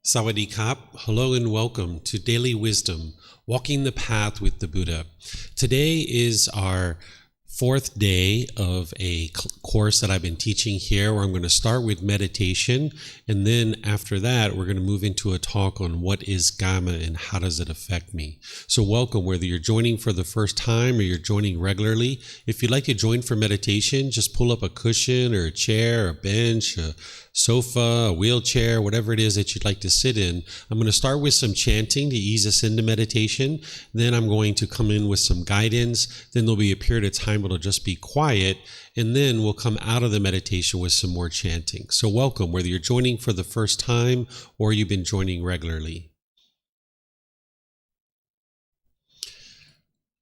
Sawadee Kap, hello and welcome to Daily Wisdom, Walking the Path with the Buddha. Today is our fourth day of a course that I've been teaching here, where I'm going to start with meditation, and then after that we're going to move into a talk on what is Kamma and how does it affect me. So welcome, whether you're joining for the first time or you're joining regularly. If you'd like to join for meditation, just pull up a cushion or a chair, a bench, a sofa, a wheelchair, whatever it is that you'd like to sit in. I'm going to start with some chanting to ease us into meditation. Then I'm going to come in with some guidance. Then there'll be a period of time where it'll just be quiet. And then we'll come out of the meditation with some more chanting. So welcome, whether you're joining for the first time or you've been joining regularly.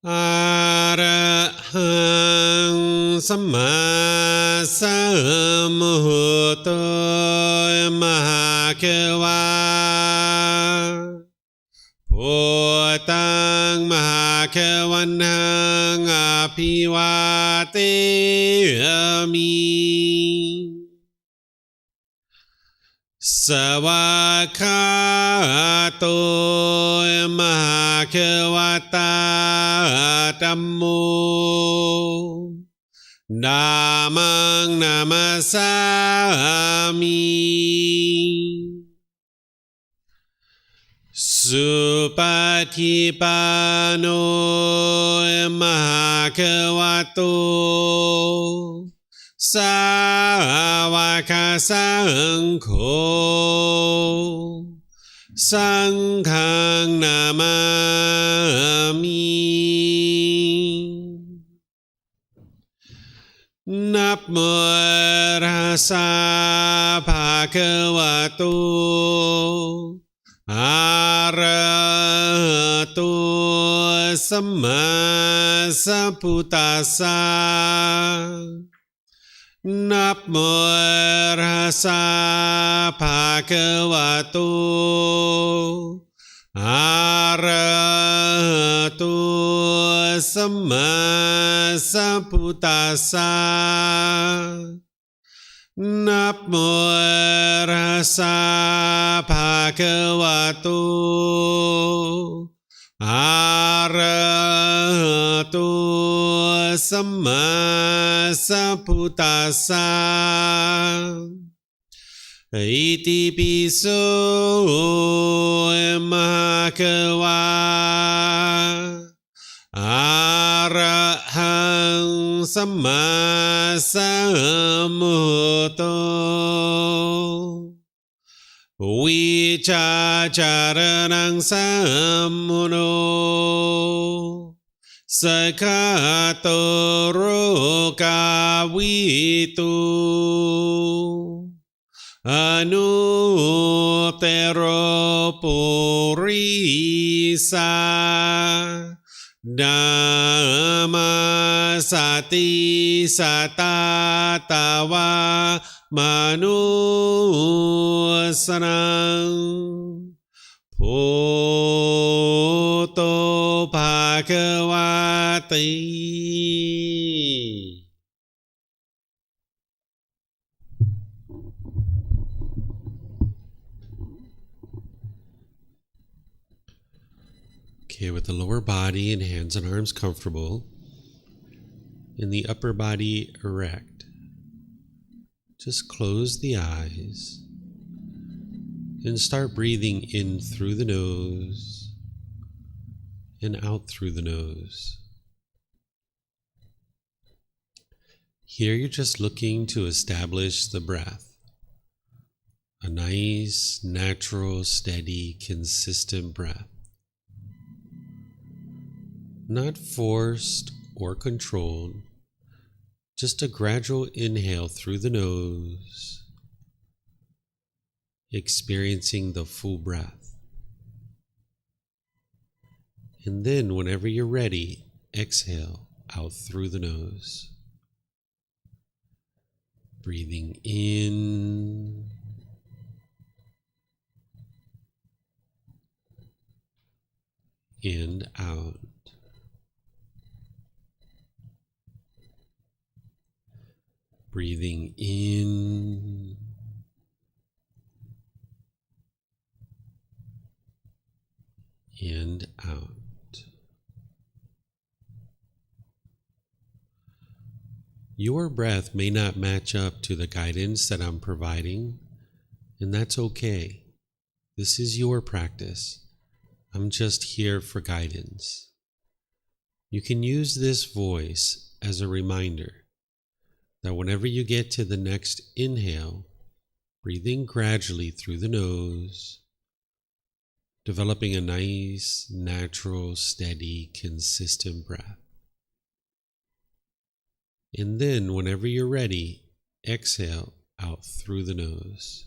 Arahang Samma Sambuddho Mahakewa Bhutang Mahakewanang Apivateyami Sawakato Mahakewata Dhammo Dhammang Namasami Supatipano Mahakewato Sāvaka Saṅkho Saṅghang Namami Namo Tassa Bhagavato Arahato Samma Sambuddhassa Namo Tassa Bhagavato Arahato Samma Sambuddhassa Namo Tassa Bhagavato Arahato Samma Sambuddhassa Iti piso Mahakewa Arahang Samma Sambuddho Vicacaranang Sammuno Sakato Rokavitu Anutero Purisa Dhamma Sati Satatawa Manusanang Bhutto Bhagavati. Okay, with the lower body and hands and arms comfortable, and the upper body erect, just close the eyes and start breathing in through the nose and out through the nose. Here you're just looking to establish the breath, a nice, natural, steady, consistent breath. Not forced or controlled, just a gradual inhale through the nose, experiencing the full breath. And then whenever you're ready, exhale out through the nose. Breathing in and out. Breathing in and out. Your breath may not match up to the guidance that I'm providing, and that's okay. This is your practice. I'm just here for guidance. You can use this voice as a reminder that whenever you get to the next inhale, breathing gradually through the nose, developing a nice, natural, steady, consistent breath. And then, whenever you're ready, exhale out through the nose.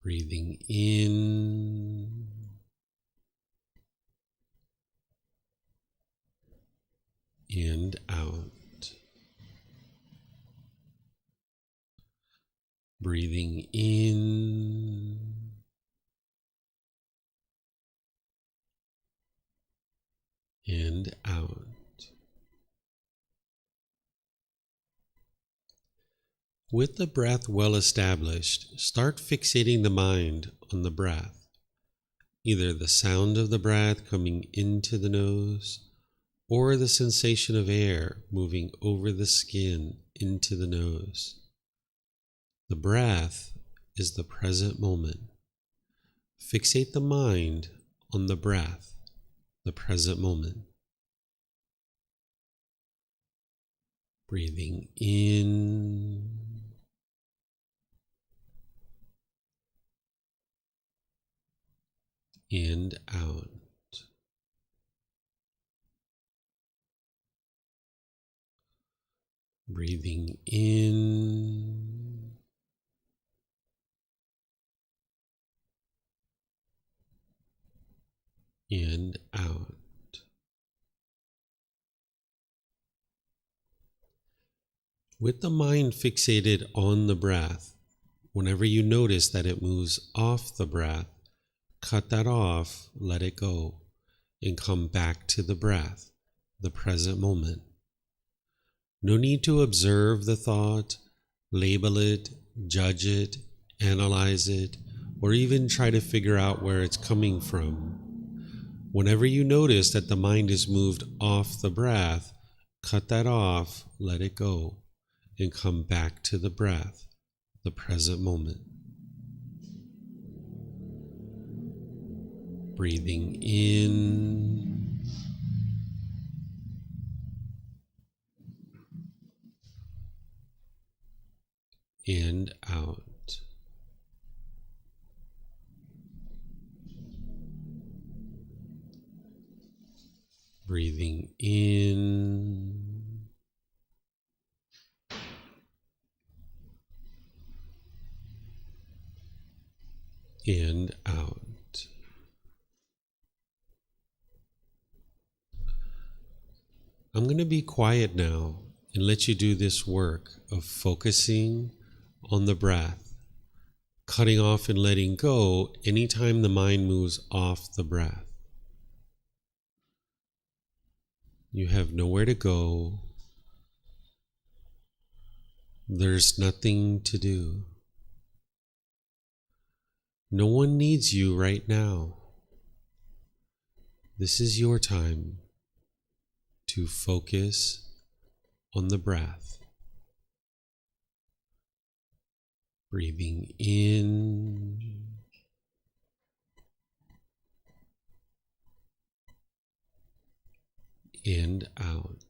Breathing in and out. Breathing in and out. With the breath well established, start fixating the mind on the breath, either the sound of the breath coming into the nose or the sensation of air moving over the skin into the nose. The breath is the present moment. Fixate the mind on the breath, the present moment. Breathing in and out. Breathing in and out. With the mind fixated on the breath, whenever you notice that it moves off the breath, cut that off, let it go, and come back to the breath, the present moment. No need to observe the thought, label it, judge it, analyze it, or even try to figure out where it's coming from. Whenever you notice that the mind is moved off the breath, cut that off, let it go, and come back to the breath, the present moment. Breathing in and out. Breathing in and out. I'm going to be quiet now and let you do this work of focusing on the breath, cutting off and letting go anytime the mind moves off the breath. You have nowhere to go. There's nothing to do. No one needs you right now. This is your time to focus on the breath. Breathing in and out.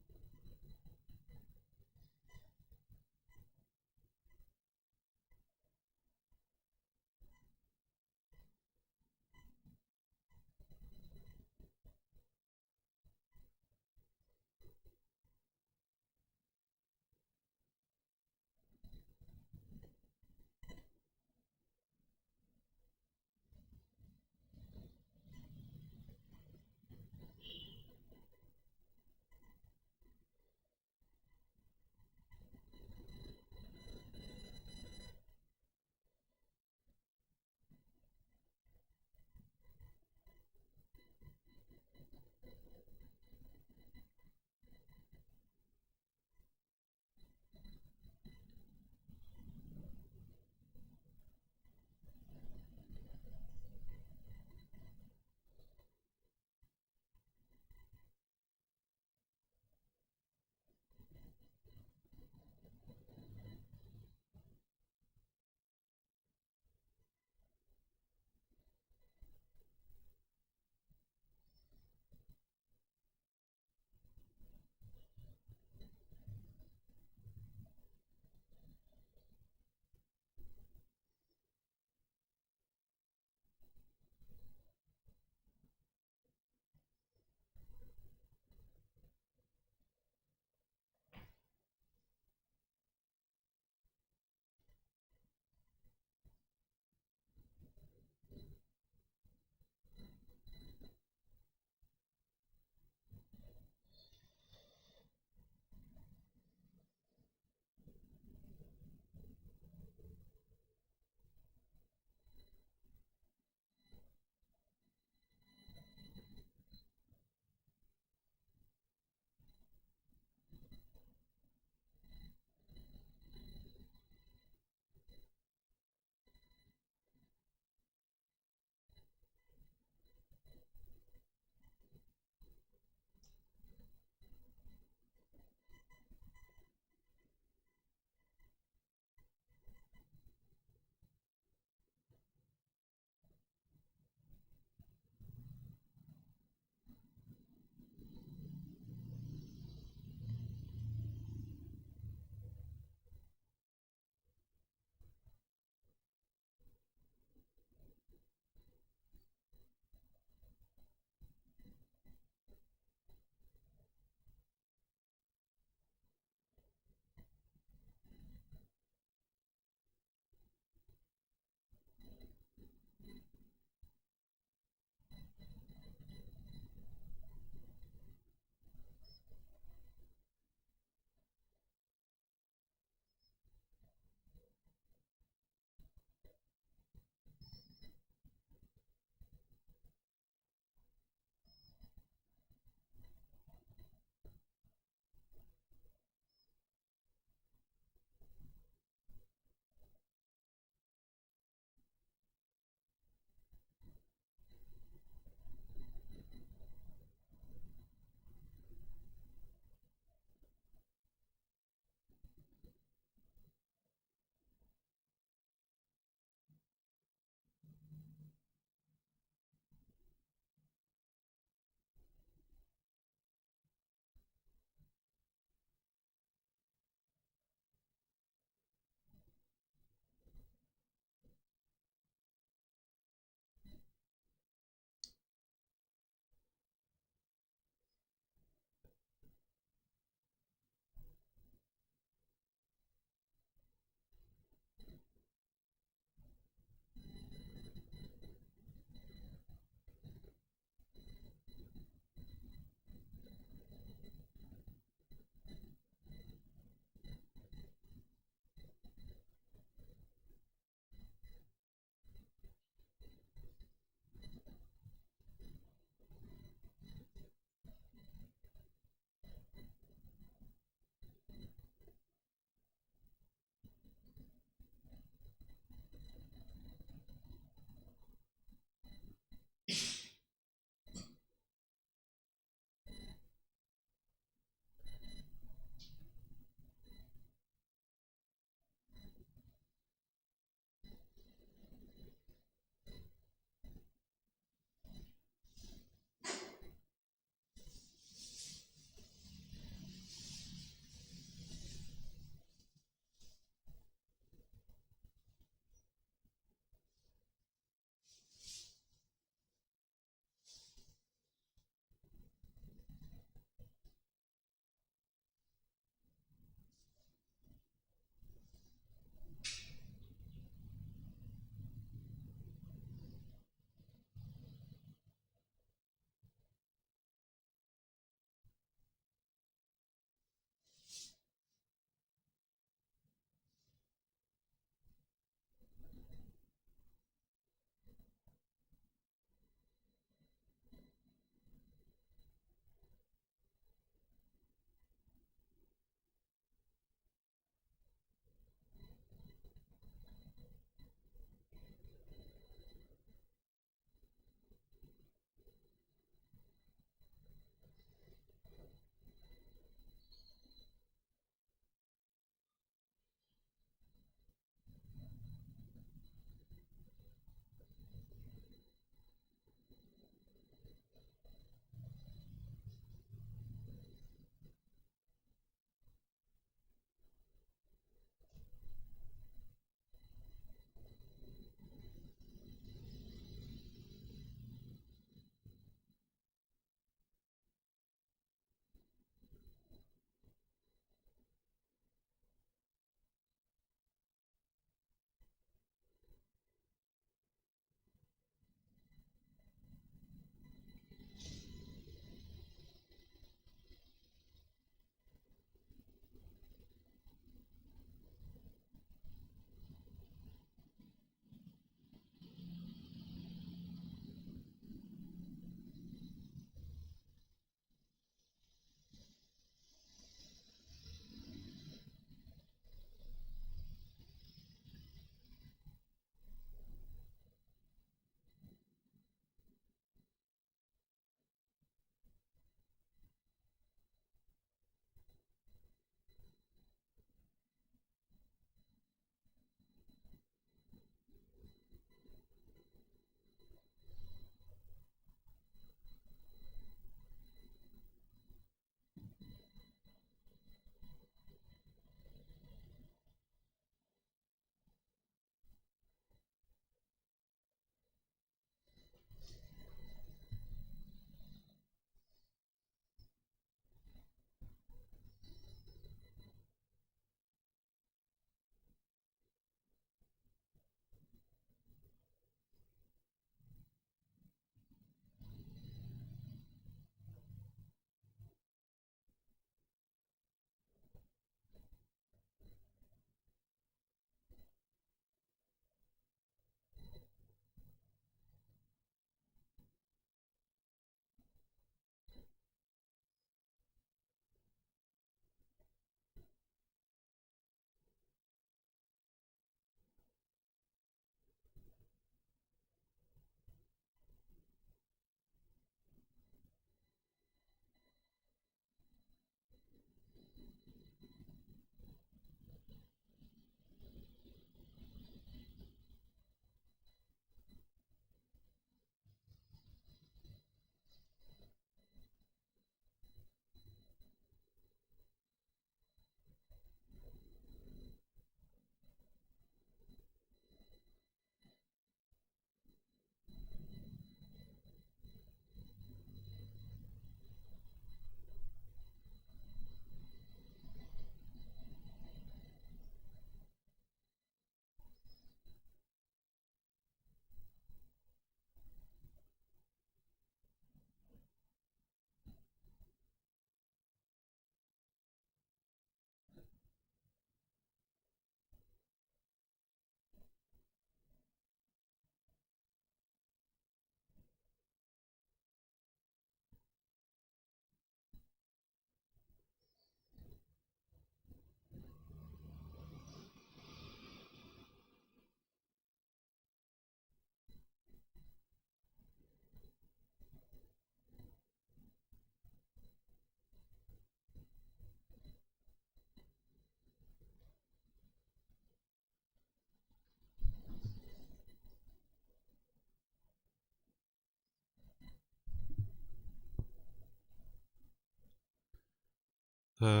อะ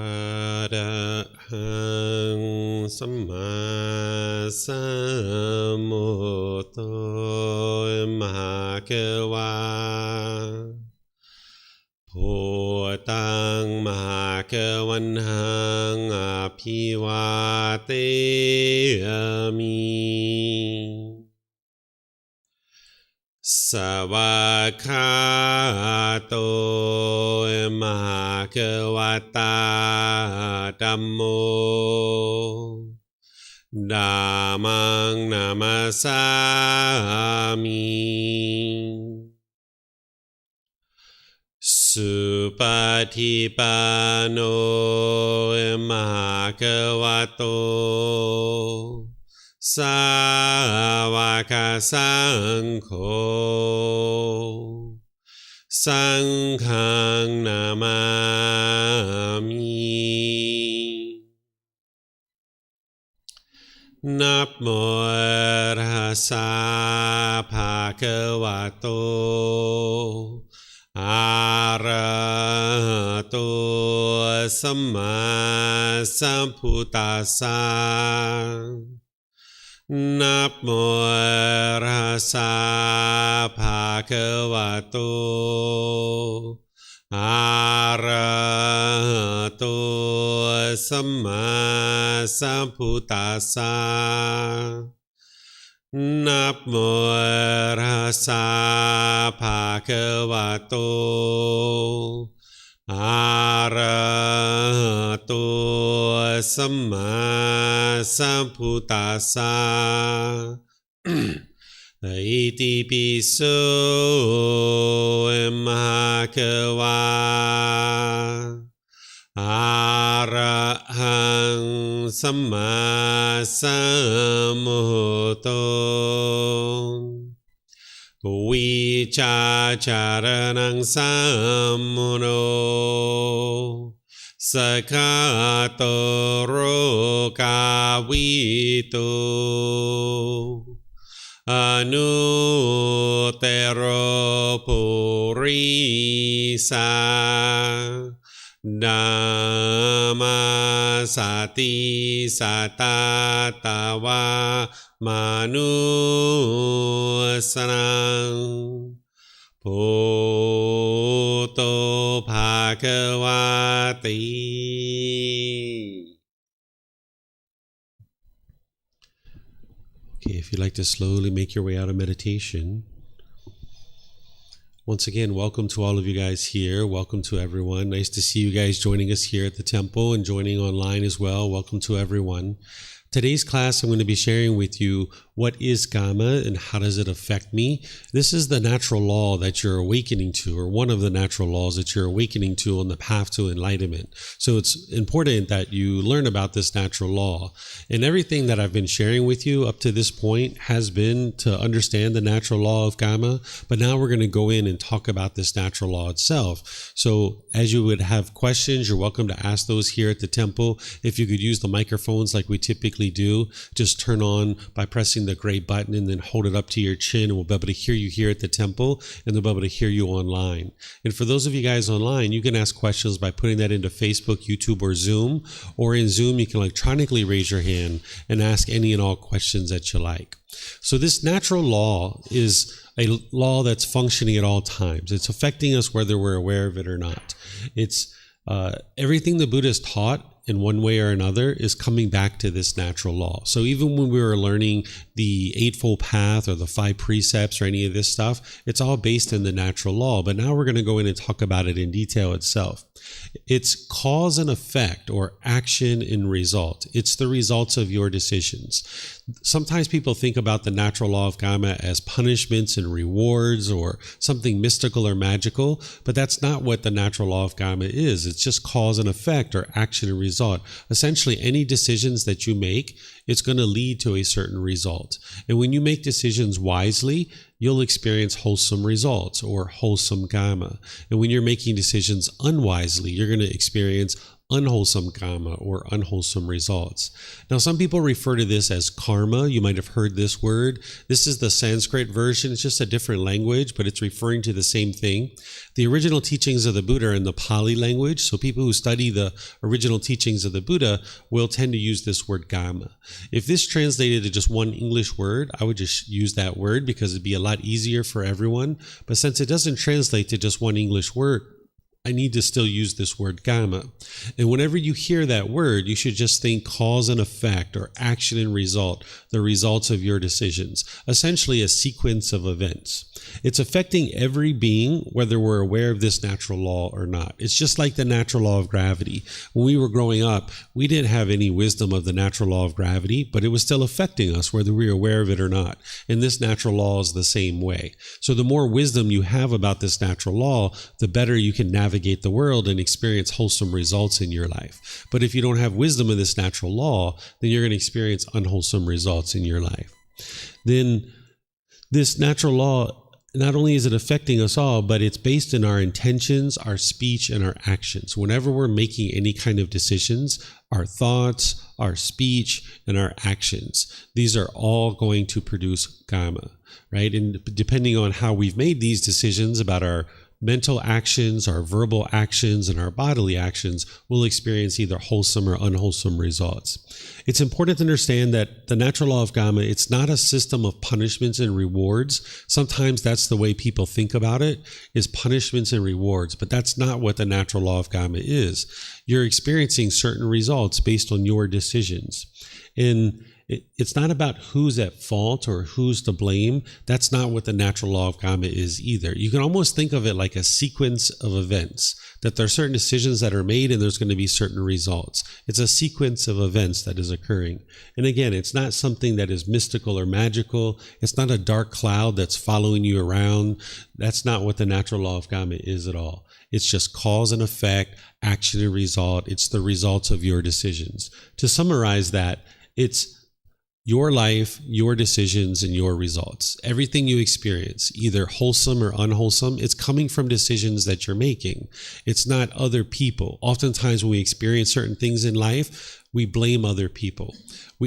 ระหังสัมมาสัมพุทโธมหาเกวาพุทธังมหาเกวันหังอภิวาเทมิสวากขาโตมหาเกวตาธัมโมธัมมังนามัสสามิสุปฏิปันโนมหาเกวโตสาวกสังโฆสังฆังนามามินะโมตัสสะภะคะวะโตอะระหะโตสัมมาสัมพุทธัสสะนะโมตัสสะภะคะวะโตอะระหะโตสัมมาสัมพุทธัสสะนะโมตัสสะภะคะวะโตอะระหะโตสัมมาสัมพุทธัสสะอิติปิโสมหาเกวาอะระหังสัมมาสัมพุทโธวิชาจารณังสัมมุโนสกขาโตโรกาวิโตอนุเตโรปุริสานามาสติสัตตาตาวามนุสนังพุทโธภะคะวะติ Okay, if you'd like to slowly make your way out of meditation. Once again, welcome to all of you guys here. Welcome to everyone. Nice to see you guys joining us here at the temple and joining online as well. Welcome to everyone. Today's class, I'm going to be sharing with you what is Kamma and how does it affect me. This is the natural law that you're awakening to, or one of the natural laws that you're awakening to on the path to enlightenment. So it's important that you learn about this natural law. And everything that I've been sharing with you up to this point has been to understand the natural law of Kamma, but now we're going to go in and talk about this natural law itself. So as you would have questions, you're welcome to ask those here at the temple. If you could use the microphones like we typically do, just turn on by pressing the gray button and then hold it up to your chin, and we'll be able to hear you here at the temple, and they'll be able to hear you online. And for those of you guys online, you can ask questions by putting that into Facebook, YouTube, or Zoom. Or in Zoom, you can electronically raise your hand and ask any and all questions that you like. So this natural law is a law that's functioning at all times. It's affecting us whether we're aware of it or not. It's everything the Buddha has taught in one way or another is coming back to this natural law. So even when we were learning the Eightfold Path or the 5 precepts or any of this stuff, it's all based in the natural law. But now we're going to go in and talk about it in detail itself. It's cause and effect, or action and result. It's the results of your decisions. Sometimes people think about the natural law of Kamma as punishments and rewards or something mystical or magical, but that's not what the natural law of Kamma is. It's just cause and effect, or action and result. Essentially, any decisions that you make, it's going to lead to a certain result. And when you make decisions wisely, you'll experience wholesome results, or wholesome Kamma. And when you're making decisions unwisely, you're going to experience unwholesome kamma or unwholesome results. Now, some people refer to this as karma. You might have heard this word. This is the Sanskrit version. It's just a different language, but it's referring to the same thing. The original teachings of the Buddha are in the Pali language, so people who study the original teachings of the Buddha will tend to use this word kamma. If this translated to just one English word, I would just use that word because it'd be a lot easier for everyone. But since it doesn't translate to just one English word, I need to still use this word kamma. And whenever you hear that word, you should just think cause and effect or action and result, the results of your decisions, essentially a sequence of events. It's affecting every being, whether we're aware of this natural law or not. It's just like the natural law of gravity. When we were growing up, we didn't have any wisdom of the natural law of gravity, but it was still affecting us, whether we were aware of it or not. And this natural law is the same way. So the more wisdom you have about this natural law, the better you can navigate the world and experience wholesome results in your life. But if you don't have wisdom of this natural law, then you're going to experience unwholesome results in your life. Then this natural law, not only is it affecting us all, but it's based in our intentions, our speech, and our actions. Whenever we're making any kind of decisions, our thoughts, our speech, and our actions, these are all going to produce kamma, right? And depending on how we've made these decisions about our mental actions, our verbal actions, and our bodily actions, will experience either wholesome or unwholesome results. It's important to understand that the natural law of kamma, it's not a system of punishments and rewards. Sometimes that's the way people think about it, is punishments and rewards, but that's not what the natural law of kamma is. You're experiencing certain results based on your decisions. And it's not about who's at fault or who's to blame. That's not what the natural law of kamma is either. You can almost think of it like a sequence of events, that there are certain decisions that are made and there's going to be certain results. It's a sequence of events that is occurring. And again, it's not something that is mystical or magical. It's not a dark cloud that's following you around. That's not what the natural law of kamma is at all. It's just cause and effect, action and result. It's the results of your decisions. To summarize that, it's your life, your decisions, and your results. Everything you experience, either wholesome or unwholesome, it's coming from decisions that you're making. It's not other people. Oftentimes when we experience certain things in life, we blame other people.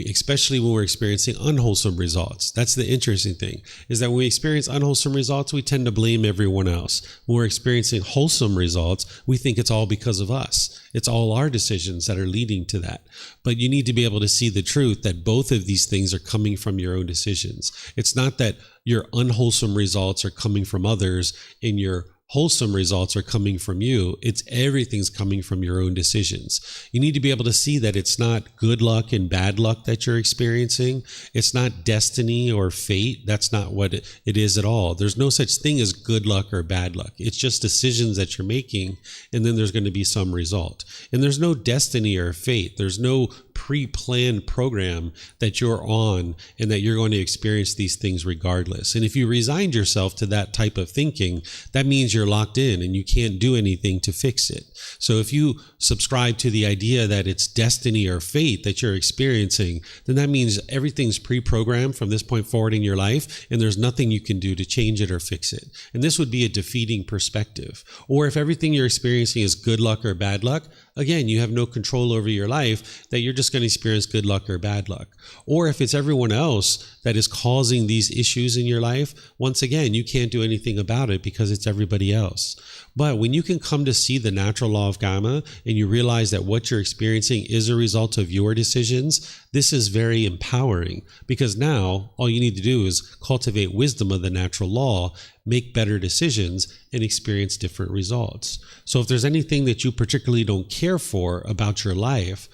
Especially when we're experiencing unwholesome results. That's the interesting thing, is that when we experience unwholesome results, we tend to blame everyone else. When we're experiencing wholesome results, we think it's all because of us. It's all our decisions that are leading to that. But you need to be able to see the truth that both of these things are coming from your own decisions. It's not that your unwholesome results are coming from others and your wholesome results are coming from you. It's everything's coming from your own decisions. You need to be able to see that it's not good luck and bad luck that you're experiencing. It's not destiny or fate. That's not what it is at all. There's no such thing as good luck or bad luck. It's just decisions that you're making, and then there's going to be some result. And there's no destiny or fate. There's no pre-planned program that you're on and that you're going to experience these things regardless. And if you resigned yourself to that type of thinking, that means you're locked in and you can't do anything to fix it. So if you subscribe to the idea that it's destiny or fate that you're experiencing, then that means everything's pre-programmed from this point forward in your life, and there's nothing you can do to change it or fix it. And this would be a defeating perspective. Or if everything you're experiencing is good luck or bad luck, again, you have no control over your life, that you're just going to experience good luck or bad luck. Or if it's everyone else that is causing these issues in your life, once again, you can't do anything about it because it's everybody else. But when you can come to see the natural law of kamma and you realize that what you're experiencing is a result of your decisions, this is very empowering, because now all you need to do is cultivate wisdom of the natural law, make better decisions, and experience different results. So if there's anything that you particularly don't care for about your life,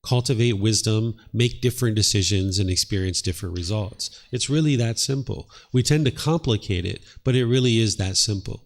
cultivate wisdom, make different decisions, and experience different results. It's really that simple. We tend to complicate it, but it really is that simple.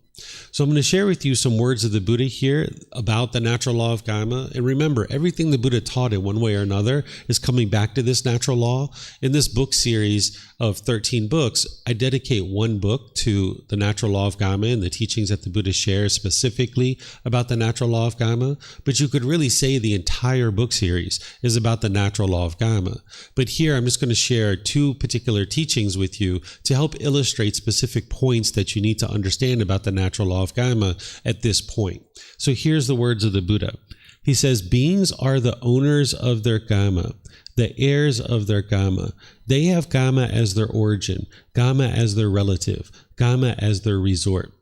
So I'm going to share with you some words of the Buddha here about the natural law of kamma. And remember, everything the Buddha taught in one way or another is coming back to this natural law. In this book series of 13 books, I dedicate one book to the natural law of kamma and the teachings that the Buddha shares specifically about the natural law of kamma. But you could really say the entire book series is about the natural law of kamma. But here I'm just going to share two particular teachings with you to help illustrate specific points that you need to understand about the natural law of kamma at this point. So here's the words of the Buddha. He says, beings are the owners of their Kamma, the heirs of their Kamma. They have Kamma as their origin, Kamma as their relative, Kamma as their resort.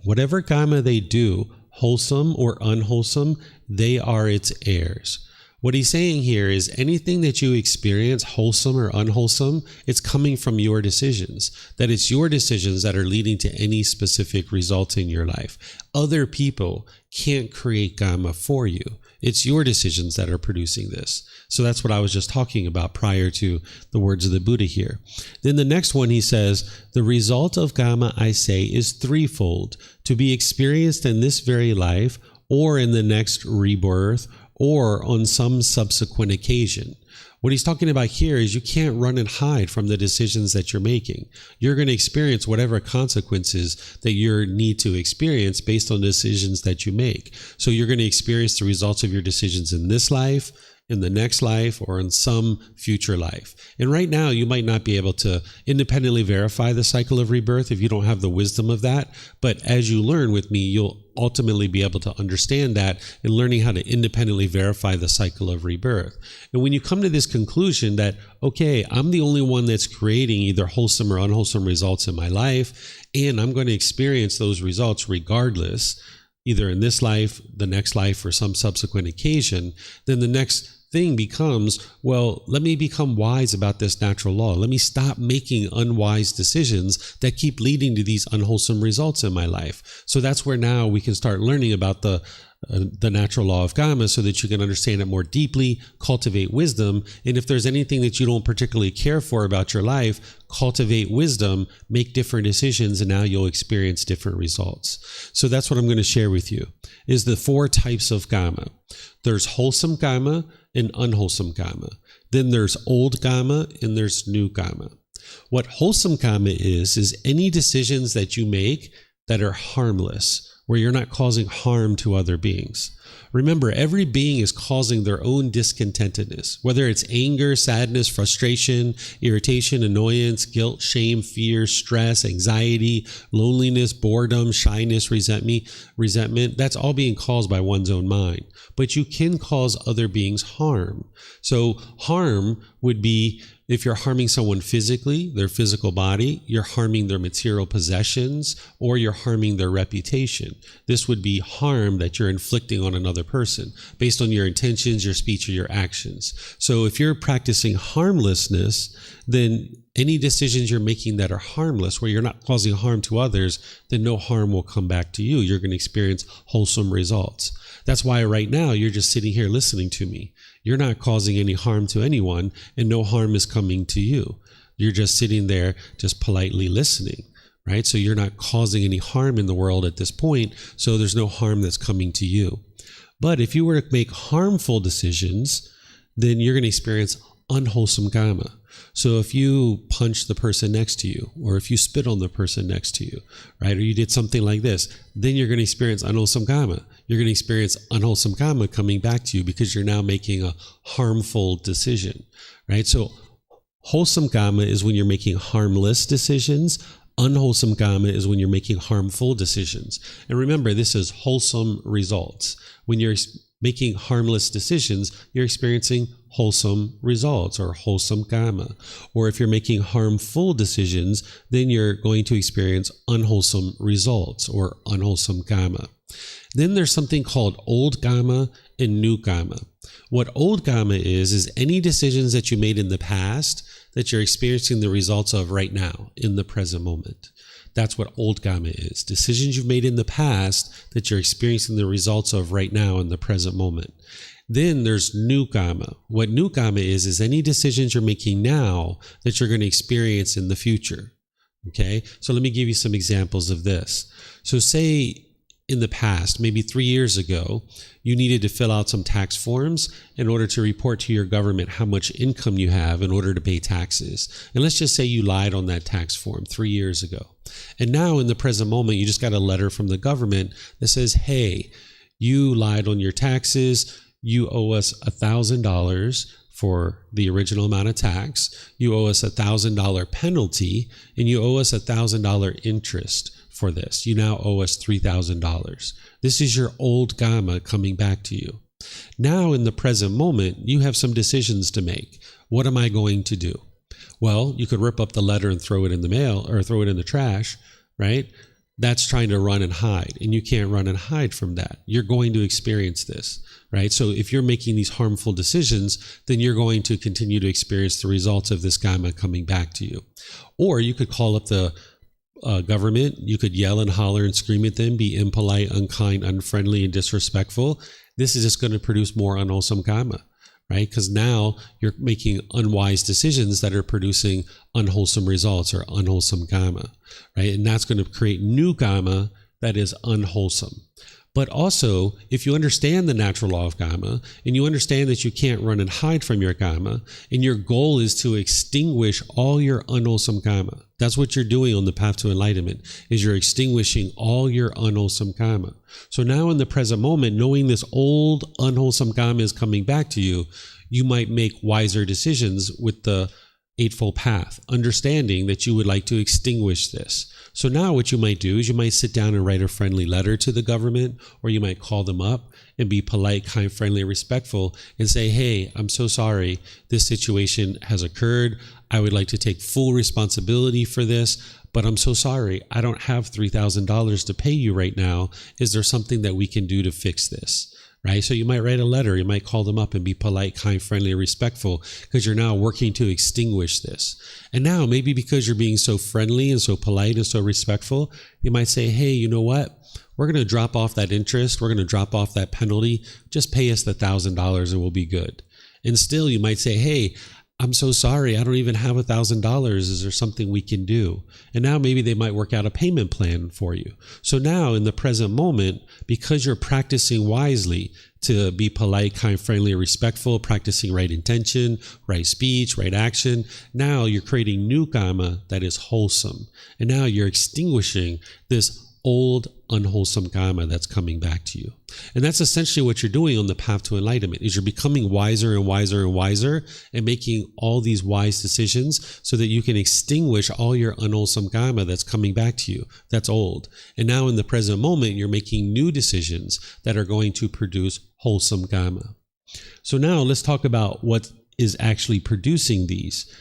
Whatever Kamma they do, wholesome or unwholesome, they are its heirs. What he's saying here is anything that you experience, wholesome or unwholesome, it's coming from your decisions. That it's your decisions that are leading to any specific result in your life. Other people can't create Kamma for you. It's your decisions that are producing this. So that's what I was just talking about prior to the words of the Buddha here. Then the next one, he says, the result of Kamma, I say, is threefold, to be experienced in this very life or in the next rebirth or on some subsequent occasion. What he's talking about here is you can't run and hide from the decisions that you're making. You're going to experience whatever consequences that you need to experience based on decisions that you make. So you're going to experience the results of your decisions in this life, in the next life, or in some future life. And right now, you might not be able to independently verify the cycle of rebirth if you don't have the wisdom of that. But as you learn with me, you'll ultimately be able to understand that in learning how to independently verify the cycle of rebirth. And when you come to this conclusion that, okay, I'm the only one that's creating either wholesome or unwholesome results in my life, and I'm going to experience those results regardless, either in this life, the next life, or some subsequent occasion, then the next thing becomes, well, let me become wise about this natural law. Let me stop making unwise decisions that keep leading to these unwholesome results in my life. So that's where now we can start learning about the natural law of Kamma so that you can understand it more deeply, cultivate wisdom. And if there's anything that you don't particularly care for about your life, cultivate wisdom, make different decisions, and now you'll experience different results. So that's what I'm going to share with you, is the 4 types of Kamma. There's wholesome Kamma and unwholesome Kamma. Then there's old Kamma and there's new Kamma. What wholesome Kamma is any decisions that you make that are harmless, where you're not causing harm to other beings. Remember, every being is causing their own discontentedness, whether it's anger, sadness, frustration, irritation, annoyance, guilt, shame, fear, stress, anxiety, loneliness, boredom, shyness, resentment. That's all being caused by one's own mind. But you can cause other beings harm. So harm would be if you're harming someone physically, their physical body, you're harming their material possessions, or you're harming their reputation. This would be harm that you're inflicting on another person based on your intentions, your speech, or your actions. So if you're practicing harmlessness, then any decisions you're making that are harmless, where you're not causing harm to others, then no harm will come back to you. You're going to experience wholesome results. That's why right now you're just sitting here listening to me. You're not causing any harm to anyone, and no harm is coming to you. You're just sitting there just politely listening, right? So you're not causing any harm in the world at this point, so there's no harm that's coming to you. But if you were to make harmful decisions, then you're going to experience unwholesome Kamma. So if you punch the person next to you, or if you spit on the person next to you, right, or you did something like this, then you're going to experience unwholesome Kamma. You're going to experience unwholesome Kamma coming back to you because you're now making a harmful decision, right? So wholesome Kamma is when you're making harmless decisions. Unwholesome Kamma is when you're making harmful decisions. And remember, this is wholesome results. When you're making harmless decisions, you're experiencing wholesome results or wholesome Kamma. Or if you're making harmful decisions, then you're going to experience unwholesome results or unwholesome Kamma. Then there's something called old Kamma and new Kamma. What old Kamma is any decisions that you made in the past that you're experiencing the results of right now in the present moment. That's what old Kamma is. Decisions you've made in the past that you're experiencing the results of right now in the present moment. Then there's new Kamma. What new Kamma is any decisions you're making now that you're going to experience in the future. Okay? So let me give you some examples of this. So say in the past, maybe 3 years ago, you needed to fill out some tax forms in order to report to your government how much income you have in order to pay taxes. And let's just say you lied on that tax form 3 years ago. And now in the present moment, you just got a letter from the government that says, hey, you lied on your taxes. You owe us $1,000 for the original amount of tax. You owe us $1,000 penalty, and you owe us $1,000 interest for this. You now owe us $3,000. This is your old Kamma coming back to you. Now in the present moment, you have some decisions to make. What am I going to do? Well, you could rip up the letter and throw it in the mail or throw it in the trash, right? That's trying to run and hide, and you can't run and hide from that. You're going to experience this, right? So if you're making these harmful decisions, then you're going to continue to experience the results of this Kamma coming back to you. Or you could call up the government. You could yell and holler and scream at them, be impolite, unkind, unfriendly, and disrespectful. This is just going to produce more unwholesome Kamma, right? Because now you're making unwise decisions that are producing unwholesome results or unwholesome Kamma, right? And that's going to create new Kamma that is unwholesome. But also, if you understand the natural law of Kamma, and you understand that you can't run and hide from your Kamma, and your goal is to extinguish all your unwholesome Kamma. That's what you're doing on the path to enlightenment, is you're extinguishing all your unwholesome Kamma. So now in the present moment, knowing this old unwholesome Kamma is coming back to you, you might make wiser decisions with the Eightfold Path, understanding that you would like to extinguish this. So now what you might do is you might sit down and write a friendly letter to the government, or you might call them up and be polite, kind, friendly, respectful, and say, hey, I'm so sorry this situation has occurred. I would like to take full responsibility for this, but I'm so sorry. I don't have $3,000 to pay you right now. Is there something that we can do to fix this? Right? So you might write a letter, you might call them up and be polite, kind, friendly, respectful, because you're now working to extinguish this. And now maybe because you're being so friendly and so polite and so respectful, you might say, hey, you know what? We're going to drop off that interest. We're going to drop off that penalty. Just pay us the $1,000 and we'll be good. And still you might say, hey, I'm so sorry. I don't even have $1,000. Is there something we can do? And now maybe they might work out a payment plan for you. So now in the present moment, because you're practicing wisely to be polite, kind, friendly, respectful, practicing right intention, right speech, right action, now you're creating new Kamma that is wholesome. And now you're extinguishing this old unwholesome Kamma that's coming back to you. And that's essentially what you're doing on the path to enlightenment, is you're becoming wiser and wiser and wiser and making all these wise decisions so that you can extinguish all your unwholesome Kamma that's coming back to you, that's old. And now in the present moment, you're making new decisions that are going to produce wholesome Kamma. So now let's talk about what is actually producing these.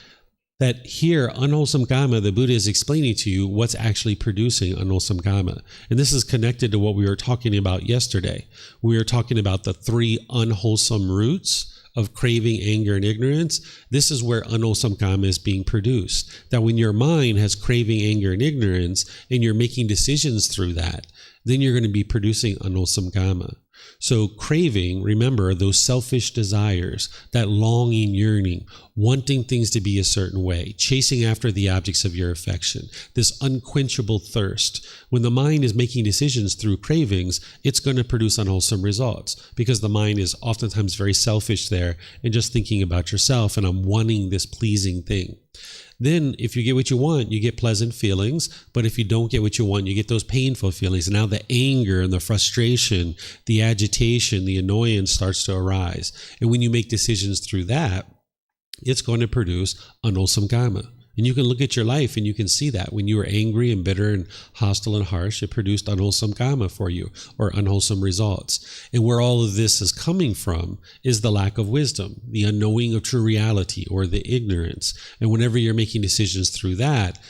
That here, unwholesome Kamma, the Buddha is explaining to you what's actually producing unwholesome Kamma. And this is connected to what we were talking about yesterday. We were talking about the 3 unwholesome roots of craving, anger, and ignorance. This is where unwholesome Kamma is being produced. That when your mind has craving, anger, and ignorance, and you're making decisions through that, then you're going to be producing unwholesome Kamma. So craving, remember, those selfish desires, that longing, yearning, wanting things to be a certain way, chasing after the objects of your affection, this unquenchable thirst. When the mind is making decisions through cravings, it's going to produce unwholesome results because the mind is oftentimes very selfish there and just thinking about yourself, and I'm wanting this pleasing thing. Then if you get what you want, you get pleasant feelings. But if you don't get what you want, you get those painful feelings. And now the anger and the frustration, the agitation, the annoyance starts to arise. And when you make decisions through that, it's going to produce unwholesome Kamma. And you can look at your life and you can see that when you were angry and bitter and hostile and harsh, it produced unwholesome Kamma for you, or unwholesome results. And where all of this is coming from is the lack of wisdom, the unknowing of true reality, or the ignorance. And whenever you're making decisions through that,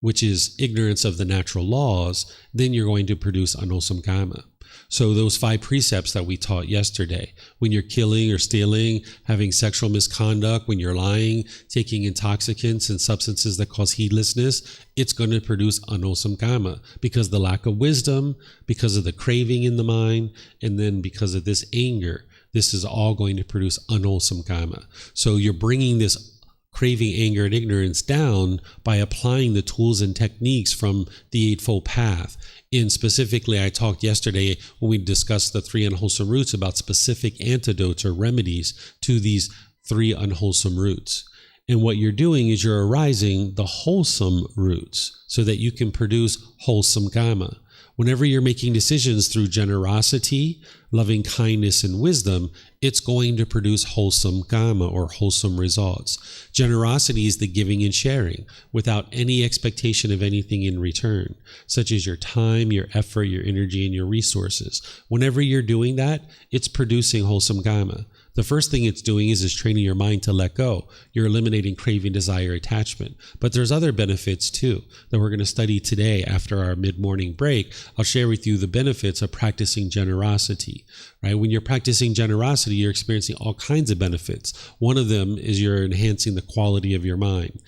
which is ignorance of the natural laws, then you're going to produce unwholesome Kamma. So those 5 precepts that we taught yesterday, when you're killing or stealing, having sexual misconduct, when you're lying, taking intoxicants and substances that cause heedlessness, it's going to produce unwholesome Kamma because the lack of wisdom, because of the craving in the mind, and then because of this anger, this is all going to produce unwholesome Kamma. So you're bringing this craving, anger, and ignorance down by applying the tools and techniques from the Eightfold Path. And specifically, I talked yesterday when we discussed the 3 unwholesome roots about specific antidotes or remedies to these 3 unwholesome roots. And what you're doing is you're arising the wholesome roots so that you can produce wholesome Kamma. Whenever you're making decisions through generosity, loving kindness, and wisdom, it's going to produce wholesome Kamma, or wholesome results. Generosity is the giving and sharing without any expectation of anything in return, such as your time, your effort, your energy, and your resources. Whenever you're doing that, it's producing wholesome Kamma. The first thing it's doing is training your mind to let go. You're eliminating craving, desire, attachment. But there's other benefits too that we're going to study today after our mid-morning break. I'll share with you the benefits of practicing generosity, right? When you're practicing generosity, you're experiencing all kinds of benefits. One of them is you're enhancing the quality of your mind.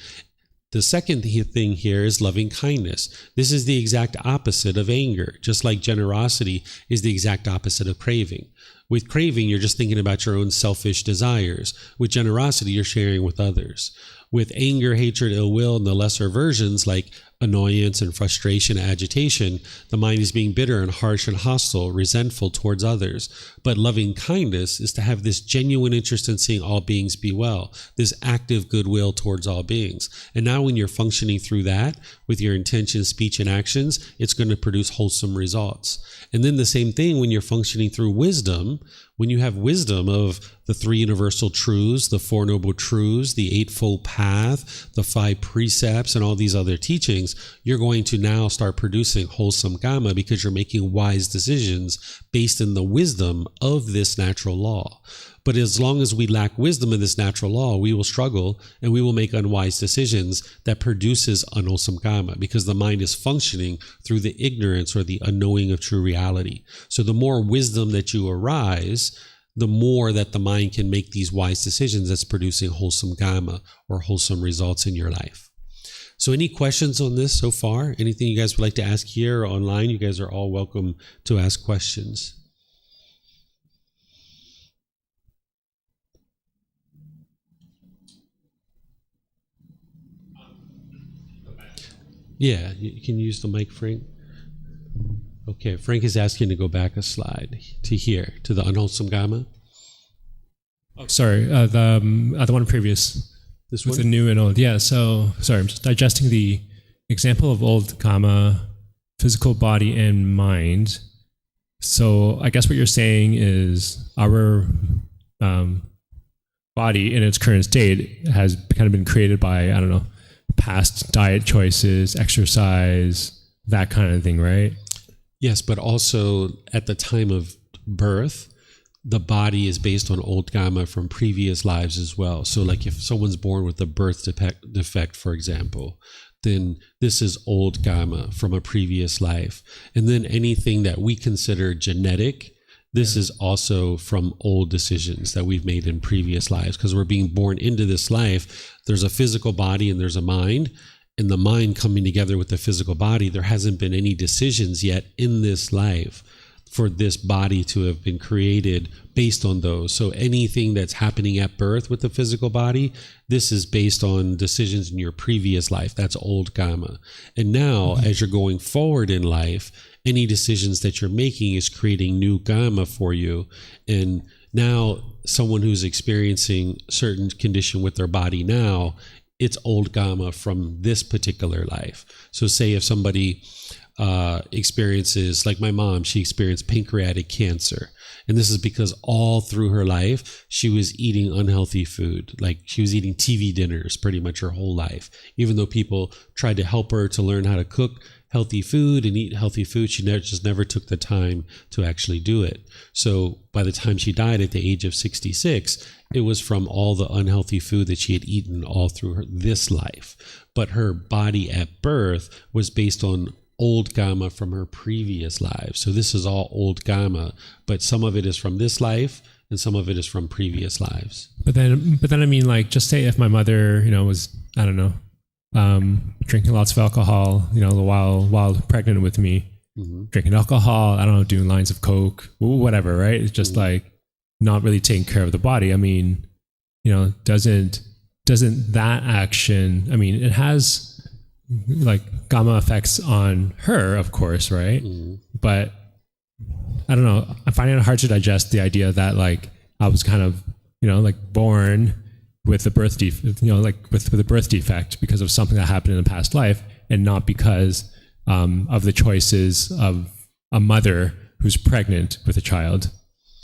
The second thing here is loving kindness. This is the exact opposite of anger, just like generosity is the exact opposite of craving. With craving, you're just thinking about your own selfish desires. With generosity, you're sharing with others. With anger, hatred, ill will, and the lesser versions like annoyance and frustration, agitation, the mind is being bitter and harsh and hostile, resentful towards others. But loving kindness is to have this genuine interest in seeing all beings be well, this active goodwill towards all beings. And now when you're functioning through that, with your intention, speech, and actions, it's going to produce wholesome results. And then the same thing when you're functioning through wisdom. When you have wisdom of the 3 universal truths, the 4 noble truths, the Eightfold Path, the 5 precepts, and all these other teachings, you're going to now start producing wholesome Kamma because you're making wise decisions based in the wisdom of this natural law. But as long as we lack wisdom in this natural law, we will struggle and we will make unwise decisions that produces unwholesome Kamma because the mind is functioning through the ignorance or the unknowing of true reality. So the more wisdom that you arise, the more that the mind can make these wise decisions that's producing wholesome Kamma or wholesome results in your life. So any questions on this so far? Anything you guys would like to ask here or online? You guys are all welcome to ask questions. Yeah, you can use the mic, Frank. Okay, Frank is asking to go back a slide to here, to the unwholesome Kamma. Oh, sorry, the one previous. This with one? the new and old. Yeah, so, sorry, I'm just digesting the example of old Kamma, physical body and mind. So I guess what you're saying is our body in its current state has kind of been created by, I don't know, past diet choices, exercise, that kind of thing, right? Yes, but also at the time of birth, the body is based on old Kamma from previous lives as well. So like if someone's born with a birth defect, for example, then this is old Kamma from a previous life. And then anything that we consider genetic, this is also from old decisions that we've made in previous lives, because we're being born into this life. There's a physical body and there's a mind, and the mind coming together with the physical body, there hasn't been any decisions yet in this life for this body to have been created based on those. So anything that's happening at birth with the physical body, this is based on decisions in your previous life. That's old Kamma. And now, as you're going forward in life, any decisions that you're making is creating new Kamma for you. And now someone who's experiencing certain condition with their body now, it's old Kamma from this particular life. So say if somebody experiences, like my mom, she experienced pancreatic cancer. And this is because all through her life, she was eating unhealthy food. Like she was eating TV dinners pretty much her whole life. Even though people tried to help her to learn how to cook healthy food and eat healthy food, she just never took the time to actually do it. So by the time she died at the age of 66, it was from all the unhealthy food that she had eaten all through this life. But her body at birth was based on old Kamma from her previous lives. So this is all old Kamma, but some of it is from this life and some of it is from previous lives. But then I mean, like, just say if my mother, was, I don't know, drinking lots of alcohol, while pregnant with me, drinking alcohol, I don't know, doing lines of coke, whatever, right? It's just like not really taking care of the body. I mean, doesn't that action, I mean, it has like Kamma effects on her, of course, right? But I don't know, I'm finding it hard to digest the idea that like I was kind of, born with a birth defect, with a birth defect because of something that happened in a past life, and not because of the choices of a mother who's pregnant with a child.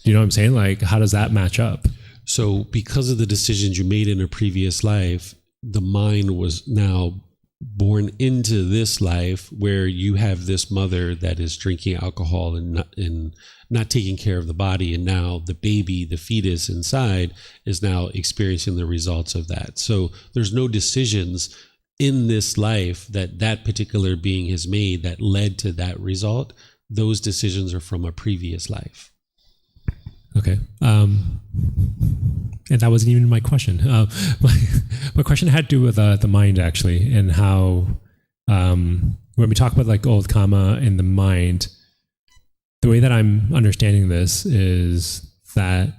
You know what I'm saying? Like, how does that match up? So because of the decisions you made in a previous life, the mind was now born into this life where you have this mother that is drinking alcohol and not taking care of the body. And now the baby, the fetus inside, is now experiencing the results of that. So there's no decisions in this life that particular being has made that led to that result. Those decisions are from a previous life. Okay. And that wasn't even my question. My question had to do with the mind, actually, and how when we talk about like old karma and the mind, the way that I'm understanding this is that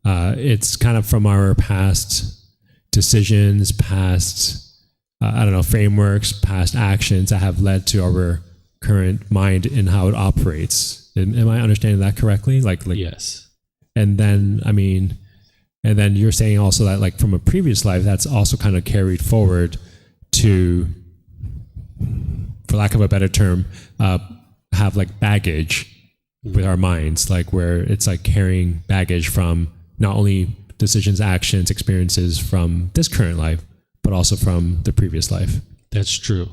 it's kind of from our past decisions, past frameworks, past actions that have led to our current mind and how it operates. Am I understanding that correctly? Like Yes. And then, and then you're saying also that like from a previous life, that's also kind of carried forward to, for lack of a better term, have like baggage with our minds, like where it's like carrying baggage from not only decisions, actions, experiences from this current life, but also from the previous life. That's true.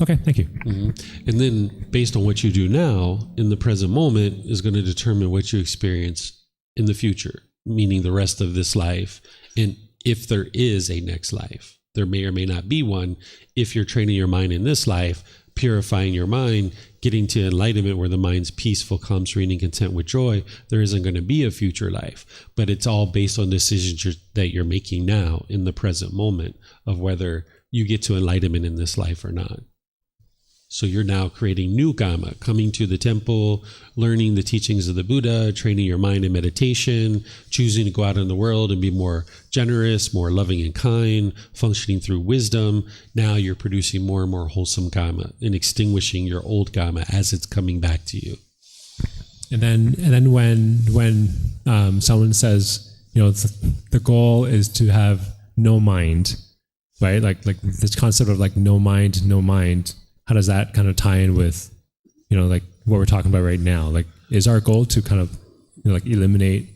Okay, thank you. Mm-hmm. And then based on what you do now in the present moment is going to determine what you experience in the future, meaning the rest of this life. And if there is a next life, there may or may not be one. If you're training your mind in this life, purifying your mind, getting to enlightenment where the mind's peaceful, calm, serene, and content with joy, there isn't going to be a future life. But it's all based on decisions that you're making now in the present moment of whether you get to enlightenment in this life or not. So you're now creating new Kamma, coming to the temple, learning the teachings of the Buddha, training your mind in meditation, choosing to go out in the world and be more generous, more loving and kind, functioning through wisdom. Now you're producing more and more wholesome Kamma and extinguishing your old Kamma as it's coming back to you. And then when someone says, the goal is to have no mind, right? Like this concept of like no mind. How does that kind of tie in with, like what we're talking about right now? Like, is our goal to kind of like eliminate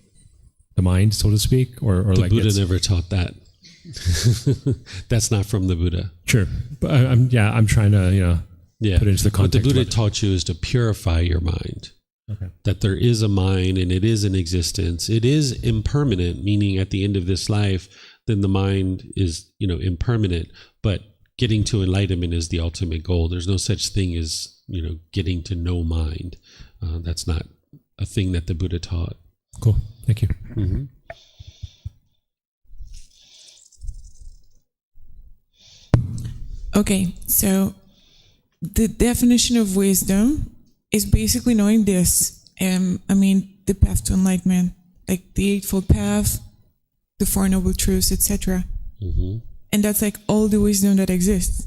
the mind, so to speak, or the like Buddha never taught that. That's not from the Buddha. Sure, but I'm trying to put it into the context. What the Buddha taught you is to purify your mind. Okay. That there is a mind and it is an existence. It is impermanent, meaning at the end of this life, then the mind is impermanent, but getting to enlightenment is the ultimate goal. There's no such thing as, getting to no mind. That's not a thing that the Buddha taught. Cool. Thank you. Mm-hmm. Okay, so the definition of wisdom is basically knowing this. The path to enlightenment, like the Eightfold Path, the Four Noble Truths, etc. Mm-hmm. And that's like all the wisdom that exists.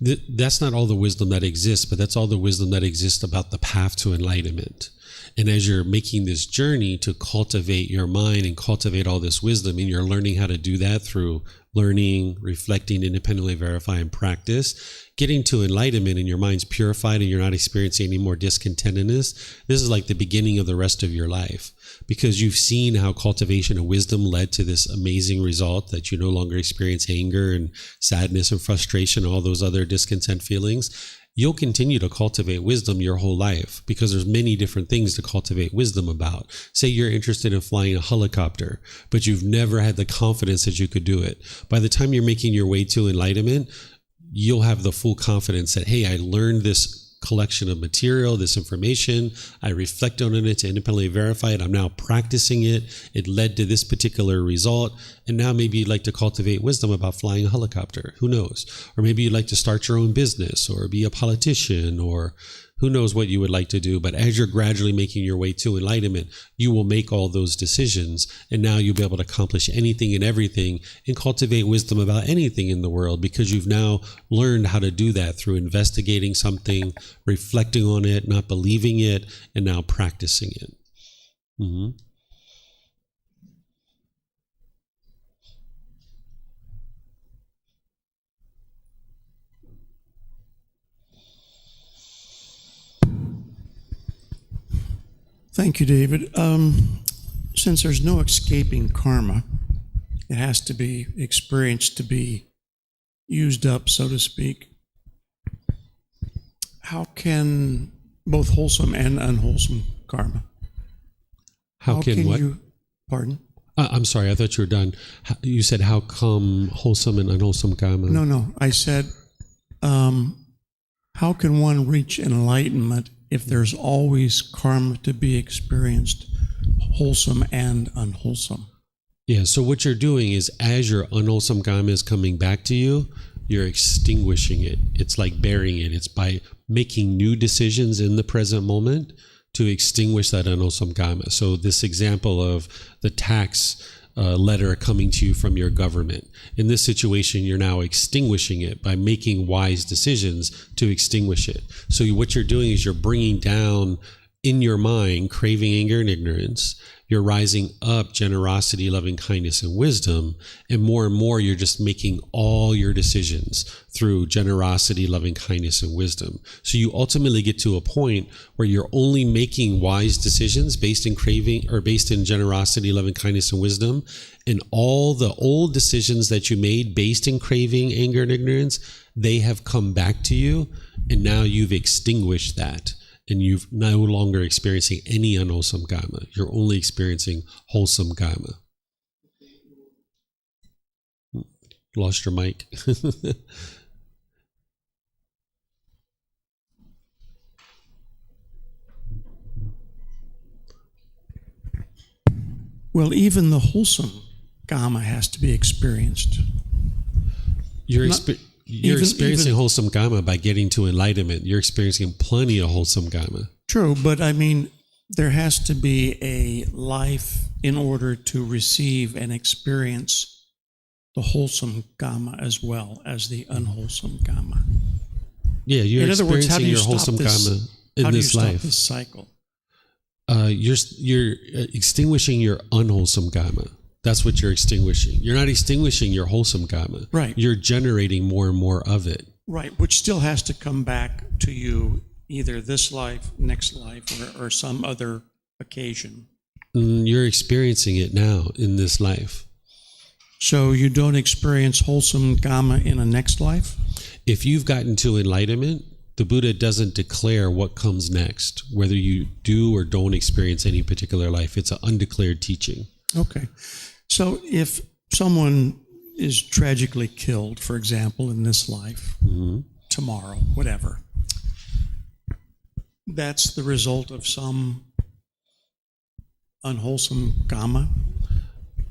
That's not all the wisdom that exists, but that's all the wisdom that exists about the path to enlightenment. And as you're making this journey to cultivate your mind and cultivate all this wisdom, and you're learning how to do that through learning, reflecting, independently verifying practice, getting to enlightenment and your mind's purified and you're not experiencing any more discontentedness, this is like the beginning of the rest of your life. Because you've seen how cultivation of wisdom led to this amazing result that you no longer experience anger and sadness and frustration, all those other discontent feelings. You'll continue to cultivate wisdom your whole life because there's many different things to cultivate wisdom about. Say you're interested in flying a helicopter, but you've never had the confidence that you could do it. By the time you're making your way to enlightenment, you'll have the full confidence that, hey, I learned this collection of material, this information, I reflect on it to independently verify it, I'm now practicing it, it led to this particular result, and now maybe you'd like to cultivate wisdom about flying a helicopter, who knows? Or maybe you'd like to start your own business or be a politician, or who knows what you would like to do. But as you're gradually making your way to enlightenment, you will make all those decisions, and now you'll be able to accomplish anything and everything and cultivate wisdom about anything in the world because you've now learned how to do that through investigating something, reflecting on it, not believing it, and now practicing it. Mm-hmm. Thank you, David. Since there's no escaping karma, it has to be experienced to be used up, so to speak. How can both wholesome and unwholesome karma? How can what? Pardon? I'm sorry, I thought you were done. You said how come wholesome and unwholesome karma? No. I said, how can one reach enlightenment if there's always karma to be experienced, wholesome and unwholesome? Yeah, so what you're doing is as your unwholesome karma is coming back to you, you're extinguishing it. It's like burying it. It's by making new decisions in the present moment to extinguish that unwholesome karma. So this example of the tax letter coming to you from your government. In this situation, you're now extinguishing it by making wise decisions to extinguish it. So what you're doing is you're bringing down in your mind craving, anger, and ignorance. You're rising up generosity, loving kindness, and wisdom. And more, you're just making all your decisions through generosity, loving kindness, and wisdom. So you ultimately get to a point where you're only making wise decisions based in craving or based in generosity, loving kindness, and wisdom. And all the old decisions that you made based in craving, anger, and ignorance, they have come back to you. And now you've extinguished that. And you're no longer experiencing any unwholesome karma. You're only experiencing wholesome karma. Lost your mic. Well, even the wholesome karma has to be experienced. You're experiencing wholesome karma by getting to enlightenment. You're experiencing plenty of wholesome karma. True, but I mean, there has to be a life in order to receive and experience the wholesome karma as well as the unwholesome karma. Yeah, you're in other words, how do you your wholesome karma in this life. How do you stop this cycle? You're extinguishing your unwholesome karma. That's what you're extinguishing. You're not extinguishing your wholesome karma. Right. You're generating more and more of it. Right, which still has to come back to you either this life, next life, or some other occasion. You're experiencing it now in this life. So you don't experience wholesome karma in a next life? If you've gotten to enlightenment, the Buddha doesn't declare what comes next, whether you do or don't experience any particular life. It's an undeclared teaching. Okay. So if someone is tragically killed, for example, in this life, tomorrow, whatever, that's the result of some unwholesome karma?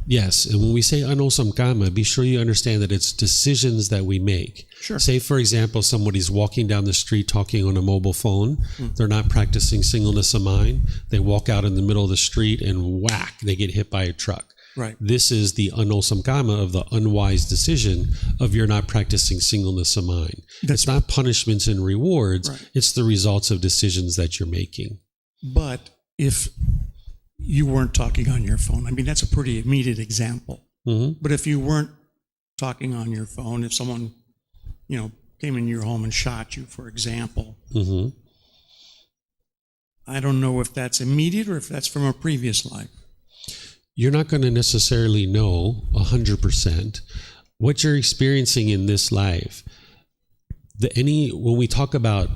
Yes, and when we say unwholesome karma, be sure you understand that it's decisions that we make. Sure. Say, for example, somebody's walking down the street talking on a mobile phone. They're not practicing singleness of mind. They walk out in the middle of the street and whack, they get hit by a truck. Right. This is the unwholesome karma of the unwise decision of you're not practicing singleness of mind. It's not punishments and rewards. Right. It's the results of decisions that you're making. But if you weren't talking on your phone, I mean, that's a pretty immediate example. But if you weren't talking on your phone, if someone, came in your home and shot you, for example, I don't know if that's immediate or if that's from a previous life. You're not going to necessarily know 100% what you're experiencing in this life. When we talk about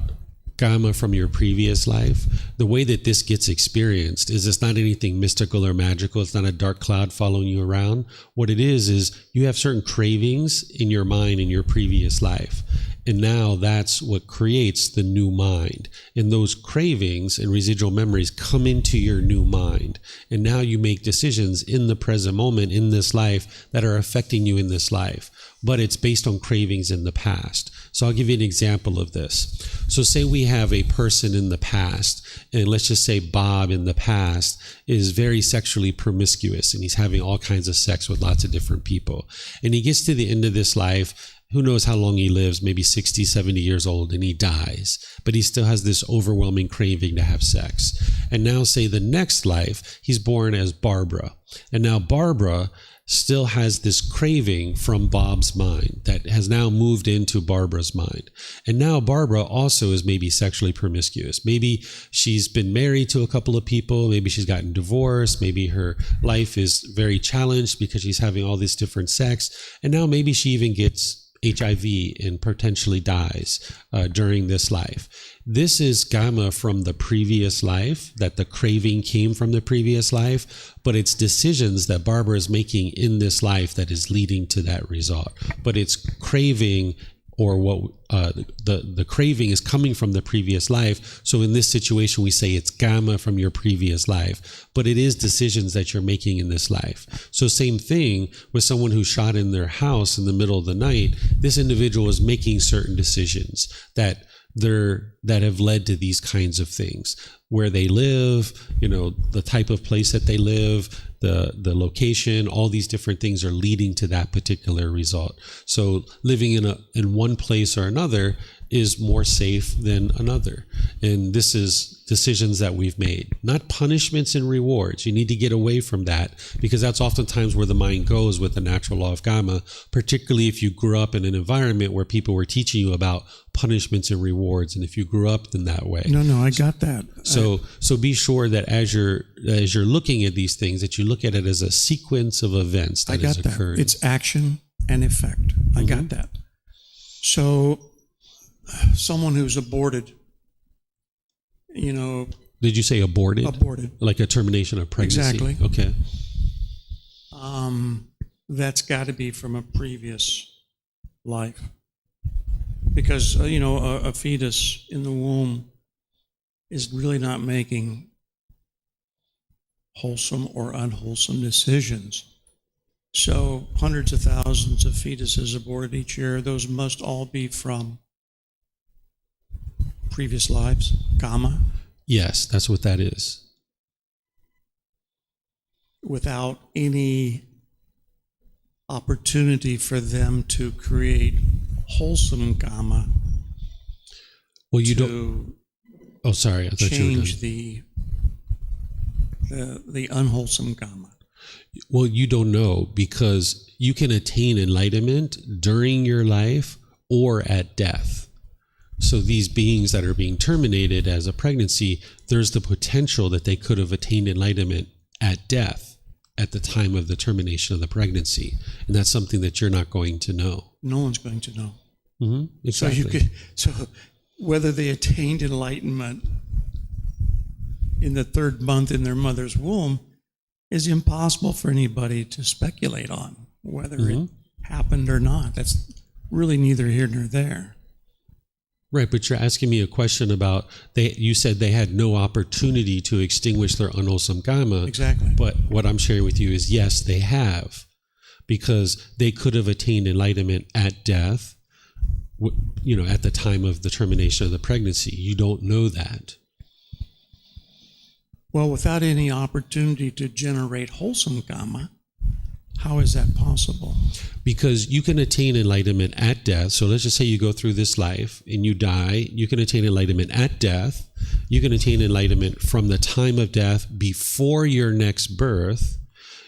karma from your previous life, the way that this gets experienced is it's not anything mystical or magical. It's not a dark cloud following you around. What it is you have certain cravings in your mind in your previous life. And now that's what creates the new mind. And those cravings and residual memories come into your new mind. And now you make decisions in the present moment in this life that are affecting you in this life. But it's based on cravings in the past. So I'll give you an example of this. So say we have a person in the past, and let's just say Bob in the past is very sexually promiscuous, and he's having all kinds of sex with lots of different people. And he gets to the end of this life, who knows how long he lives, maybe 60, 70 years old, and he dies. But he still has this overwhelming craving to have sex. And now say the next life, he's born as Barbara. And now Barbara still has this craving from Bob's mind that has now moved into Barbara's mind. And now Barbara also is maybe sexually promiscuous. Maybe she's been married to a couple of people. Maybe she's gotten divorced. Maybe her life is very challenged because she's having all this different sex. And now maybe she even gets HIV and potentially dies during this life. This is Kamma from the previous life, that the craving came from the previous life, but it's decisions that Barbara is making in this life that is leading to that result. But it's craving, or what the craving is coming from the previous life. So in this situation, we say it's Kamma from your previous life, but it is decisions that you're making in this life. So same thing with someone who shot in their house in the middle of the night. This individual is making certain decisions that have led to these kinds of things. Where they live, the type of place that they live, the location, all these different things are leading to that particular result. So living in one place or another is more safe than another. And this is decisions that we've made, not punishments and rewards. You need to get away from that, because that's oftentimes where the mind goes with the natural law of Kamma, particularly if you grew up in an environment where people were teaching you about punishments and rewards, and if you grew up in that way. No, I got that. So be sure that as you're looking at these things, that you look at it as a sequence of events that is occurring. It's action and effect. I got that. So someone who's aborted, Did you say aborted? Aborted. Like a termination of pregnancy? Exactly. Okay. That's got to be from a previous life. Because, a fetus in the womb is really not making wholesome or unwholesome decisions. So hundreds of thousands of fetuses aborted each year. Those must all be from previous lives, Kamma. Yes, that's what that is. Without any opportunity for them to create wholesome Kamma. Well, you don't. Oh, sorry. I thought change you were the unwholesome Kamma. Well, you don't know, because you can attain enlightenment during your life or at death. So these beings that are being terminated as a pregnancy, there's the potential that they could have attained enlightenment at death, at the time of the termination of the pregnancy. And that's something that you're not going to know. No one's going to know. Mm-hmm. Exactly. So whether they attained enlightenment in the third month in their mother's womb is impossible for anybody to speculate on, whether it happened or not. That's really neither here nor there. Right, but you're asking me a question about, you said they had no opportunity to extinguish their unwholesome Kamma. Exactly. But what I'm sharing with you is, yes, they have, because they could have attained enlightenment at death, at the time of the termination of the pregnancy. You don't know that. Well, without any opportunity to generate wholesome Kamma, how is that possible? Because you can attain enlightenment at death. So let's just say you go through this life and you die. You can attain enlightenment at death. You can attain enlightenment from the time of death before your next birth.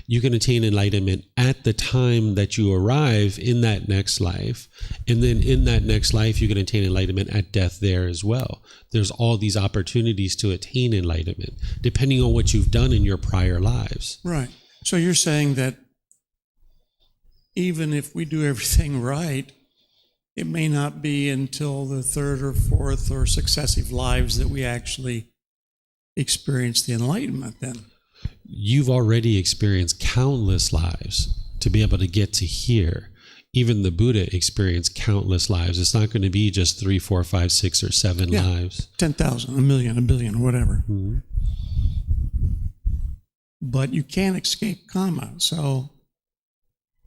You can attain enlightenment at the time that you arrive in that next life. And then in that next life, you can attain enlightenment at death there as well. There's all these opportunities to attain enlightenment, depending on what you've done in your prior lives. Right. So you're saying that even if we do everything right, it may not be until the third or fourth or successive lives that we actually experience the enlightenment then. You've already experienced countless lives to be able to get to here. Even the Buddha experienced countless lives. It's not going to be just 3, 4, 5, 6, or 7 lives. 10,000, a million, a billion, whatever. Mm-hmm. But you can't escape Kamma. So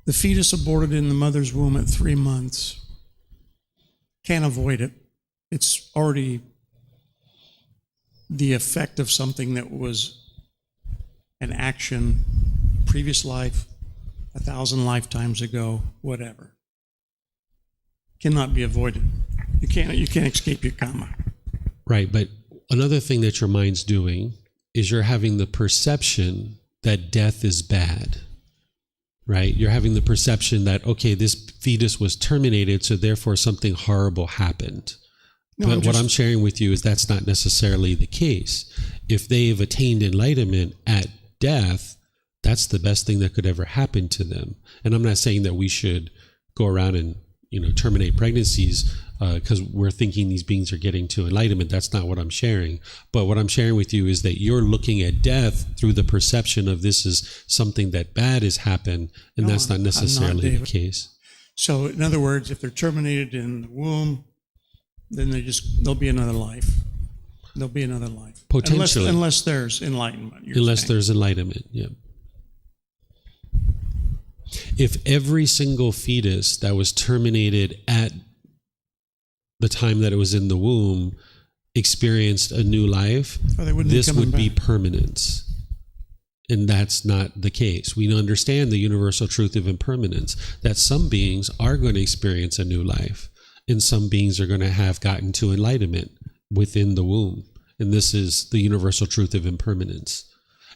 the fetus aborted in the mother's womb at 3 months, can't avoid it. It's already the effect of something that was an action, previous life, 1,000 lifetimes ago, whatever. Cannot be avoided. You can't escape your Kamma. Right, but another thing that your mind's doing is you're having the perception that death is bad, right? You're having the perception that, okay, this fetus was terminated, so therefore something horrible happened. No, but what I'm sharing with you is that's not necessarily the case. If they've attained enlightenment at death, that's the best thing that could ever happen to them. And I'm not saying that we should go around and, terminate pregnancies because we're thinking these beings are getting to enlightenment. That's not what I'm sharing. But what I'm sharing with you is that you're looking at death through the perception of this is something that bad has happened, and that's not necessarily the case. So in other words, if they're terminated in the womb, then there'll be another life. There'll be another life. Potentially. Unless there's enlightenment. There's enlightenment, yeah. If every single fetus that was terminated at the time that it was in the womb experienced a new life, this would be permanence. And that's not the case. We understand the universal truth of impermanence, that some beings are going to experience a new life, and some beings are going to have gotten to enlightenment within the womb. And this is the universal truth of impermanence.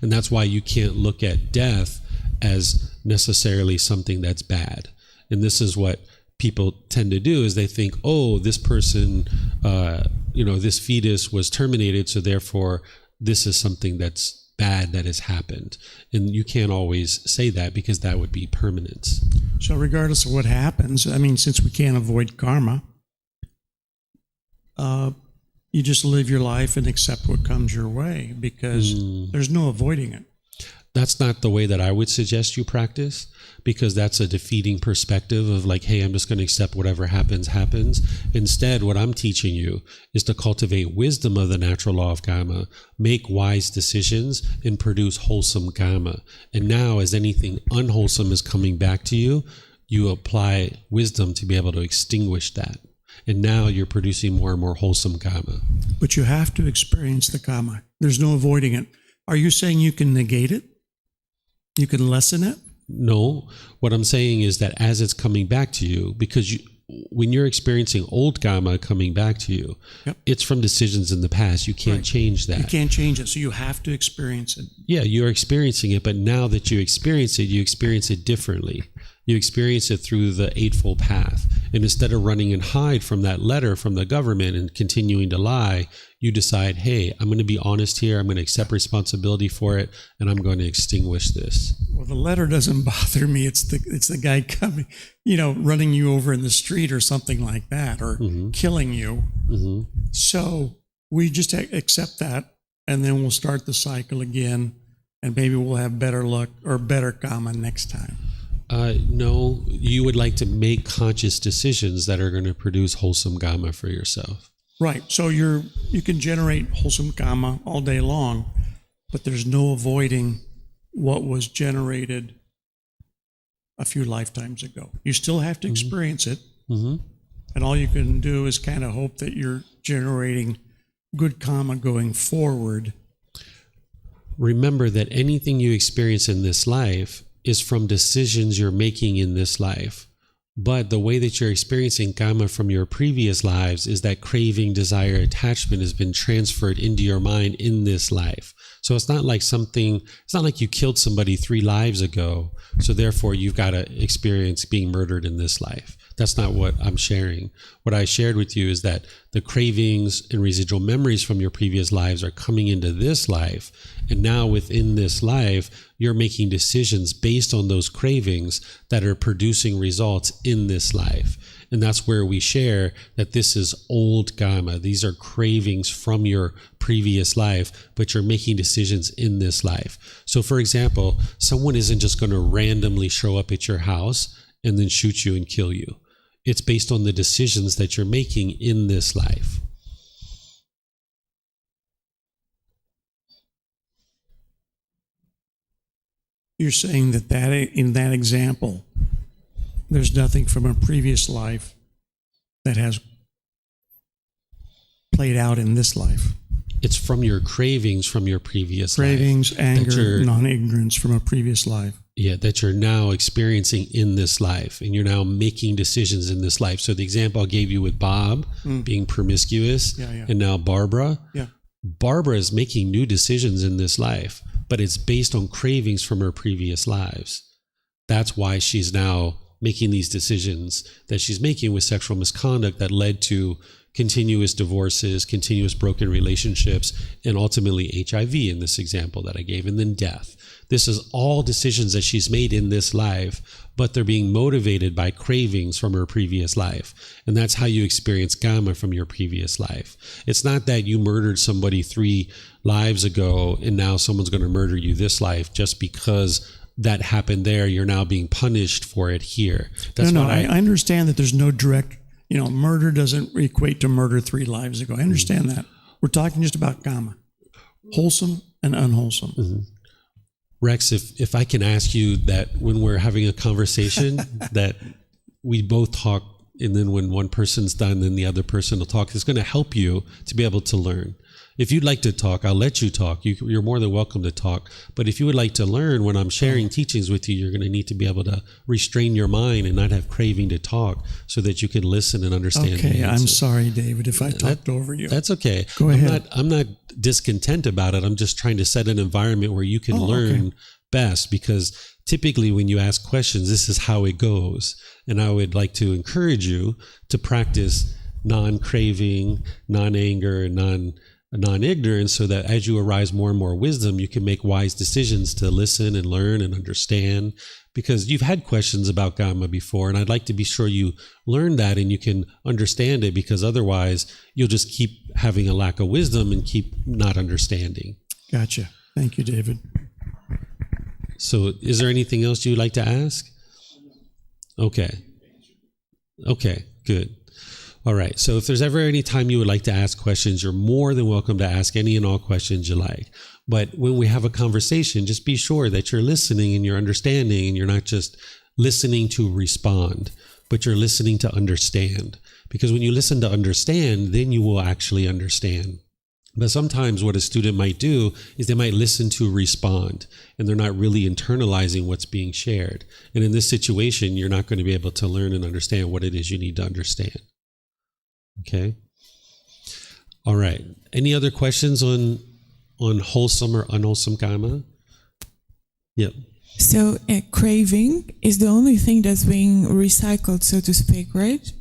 And that's why you can't look at death as necessarily something that's bad. And this is what people tend to do, is they think, oh, this person, this fetus was terminated, so therefore this is something that's bad that has happened. And you can't always say that, because that would be permanence. So regardless of what happens, since we can't avoid karma, you just live your life and accept what comes your way, because there's no avoiding it. That's not the way that I would suggest you practice, because that's a defeating perspective of like, hey, I'm just going to accept whatever happens. Instead, what I'm teaching you is to cultivate wisdom of the natural law of Kamma, make wise decisions, and produce wholesome Kamma. And now, as anything unwholesome is coming back to you, you apply wisdom to be able to extinguish that. And now you're producing more and more wholesome Kamma. But you have to experience the Kamma. There's no avoiding it. Are you saying you can negate it? You can lessen it? No. What I'm saying is that as it's coming back to you, because when you're experiencing old Kamma coming back to you, it's from decisions in the past. You can't change that. You can't change it, so you have to experience it. Yeah, you're experiencing it, but now that you experience it differently. You experience it through the Eightfold Path. And instead of running and hide from that letter from the government and continuing to lie, you decide, hey, I'm going to be honest here. I'm going to accept responsibility for it, and I'm going to extinguish this. Well, the letter doesn't bother me. It's the guy coming, running you over in the street or something like that, or killing you. Mm-hmm. So we just accept that, and then we'll start the cycle again, and maybe we'll have better luck or better Kamma next time. No, you would like to make conscious decisions that are going to produce wholesome Kamma for yourself. Right. So you can generate wholesome Kamma all day long, but there's no avoiding what was generated a few lifetimes ago. You still have to experience it, and all you can do is kind of hope that you're generating good Kamma going forward. Remember that anything you experience in this life is from decisions you're making in this life. But the way that you're experiencing Kamma from your previous lives is that craving, desire, attachment has been transferred into your mind in this life. So it's not like you killed somebody 3 lives ago, so therefore you've got to experience being murdered in this life. That's not what I'm sharing. What I shared with you is that the cravings and residual memories from your previous lives are coming into this life. And now within this life, you're making decisions based on those cravings that are producing results in this life. And that's where we share that this is old Kamma. These are cravings from your previous life, but you're making decisions in this life. So for example, someone isn't just going to randomly show up at your house and then shoot you and kill you. It's based on the decisions that you're making in this life. You're saying that in that example, there's nothing from a previous life that has played out in this life. It's from your cravings from your previous life. Cravings, anger, non-ignorance from a previous life. Yeah, that you're now experiencing in this life, and you're now making decisions in this life. So the example I gave you with Bob being promiscuous, and now Barbara. Yeah. Barbara is making new decisions in this life, but it's based on cravings from her previous lives. That's why she's now making these decisions that she's making with sexual misconduct that led to continuous divorces, continuous broken relationships, and ultimately HIV in this example that I gave, and then death. This is all decisions that she's made in this life, but they're being motivated by cravings from her previous life. And that's how you experience Kamma from your previous life. It's not that you murdered somebody 3 lives ago and now someone's going to murder you this life just because that happened there. You're now being punished for it here. That's I understand that there's no direct, murder doesn't equate to murder 3 lives ago. I understand that. We're talking just about Kamma, wholesome and unwholesome. Mm-hmm. Rex, if I can ask you that when we're having a conversation that we both talk, and then when one person's done, then the other person will talk, it's going to help you to be able to learn. If you'd like to talk, I'll let you talk. You're more than welcome to talk. But if you would like to learn, when I'm sharing teachings with you, you're going to need to be able to restrain your mind and not have craving to talk so that you can listen and understand. Okay, I'm sorry, David, if I talked over you. That's okay. Go ahead. I'm not discontent about it. I'm just trying to set an environment where you can learn best, because typically when you ask questions, this is how it goes. And I would like to encourage you to practice non-craving, non-anger, non-ignorance, so that as you arise more and more wisdom, you can make wise decisions to listen and learn and understand, because you've had questions about Kamma before, and I'd like to be sure you learn that and you can understand it, because otherwise you'll just keep having a lack of wisdom and keep not understanding. Gotcha. Thank you, David. So is there anything else you'd like to ask? Okay, good. All right. So if there's ever any time you would like to ask questions, you're more than welcome to ask any and all questions you like. But when we have a conversation, just be sure that you're listening and you're understanding, and you're not just listening to respond, but you're listening to understand. Because when you listen to understand, then you will actually understand. But sometimes what a student might do is they might listen to respond, and they're not really internalizing what's being shared. And in this situation, you're not going to be able to learn and understand what it is you need to understand. Okay. All right. Any other questions on wholesome or unwholesome Kamma? Yep. So craving is the only thing that's being recycled, so to speak, right?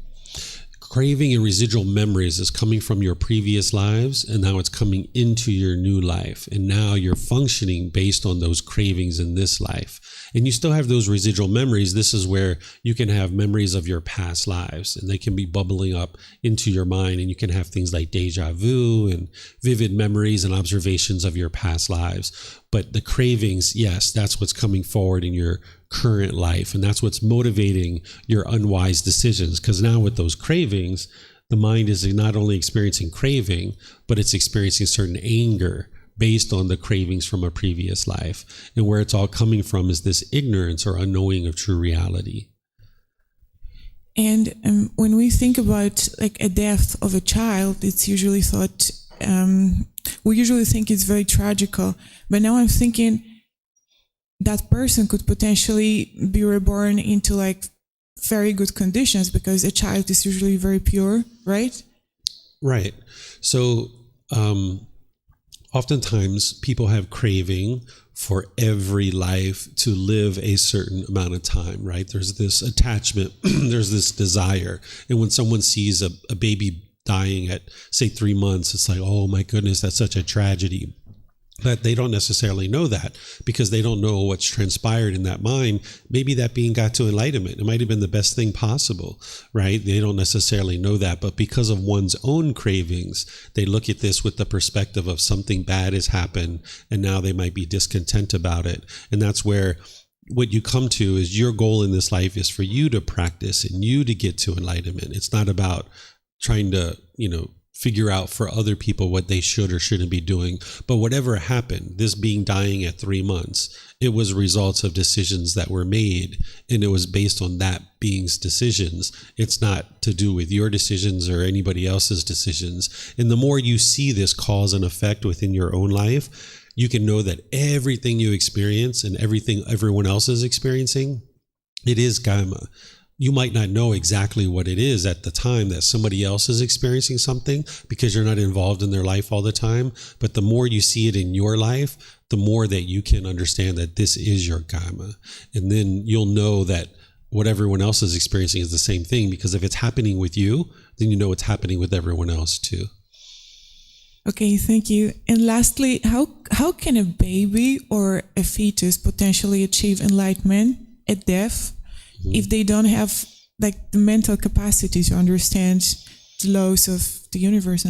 Craving and residual memories is coming from your previous lives, and now it's coming into your new life. And now you're functioning based on those cravings in this life. And you still have those residual memories. This is where you can have memories of your past lives, and they can be bubbling up into your mind. And you can have things like deja vu and vivid memories and observations of your past lives. But the cravings, yes, that's what's coming forward in your current life. And that's what's motivating your unwise decisions. Because now with those cravings, the mind is not only experiencing craving, but it's experiencing certain anger based on the cravings from a previous life. And where it's all coming from is this ignorance or unknowing of true reality. And when we think about like a death of a child, it's usually thought, we usually think it's very tragical. But now I'm thinking that person could potentially be reborn into like very good conditions, because a child is usually very pure, right? Right. So oftentimes people have craving for every life to live a certain amount of time, right? There's this attachment, there's this desire. And when someone sees a baby dying at, say, 3 months, it's like, oh my goodness, that's such a tragedy. But they don't necessarily know that, because they don't know what's transpired in that mind. Maybe that being got to enlightenment. It might have been the best thing possible, right? They don't necessarily know that. But because of one's own cravings, they look at this with the perspective of something bad has happened, and now they might be discontent about it. And that's where what you come to is your goal in this life is for you to practice and you to get to enlightenment. It's not about trying to, figure out for other people what they should or shouldn't be doing. But whatever happened, this being dying at 3 months, it was results of decisions that were made, and it was based on that being's decisions. It's not to do with your decisions or anybody else's decisions. And the more you see this cause and effect within your own life, you can know that everything you experience and everything everyone else is experiencing, it is Kamma. you might not know exactly what it is at the time that somebody else is experiencing something because you're not involved in their life all the time. But the more you see it in your life, the more that you can understand that this is your Kamma. And then you'll know that what everyone else is experiencing is the same thing, because if it's happening with you, then you know it's happening with everyone else too. Okay, thank you. And lastly, how can a baby or a fetus potentially achieve enlightenment at death if they don't have like the mental capacity to understand the laws of the universe?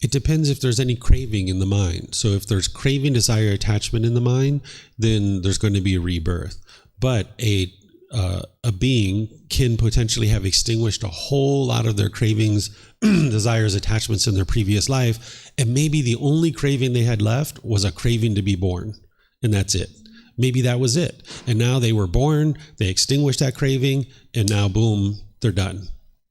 It depends if there's any craving in the mind. So if there's craving, desire, attachment in the mind, then there's going to be a rebirth. But a being can potentially have extinguished a whole lot of their cravings, desires, attachments in their previous life, and maybe the only craving they had left was a craving to be born, and that's it. Maybe that was it. And now they were born, they extinguished that craving, and now boom, they're done,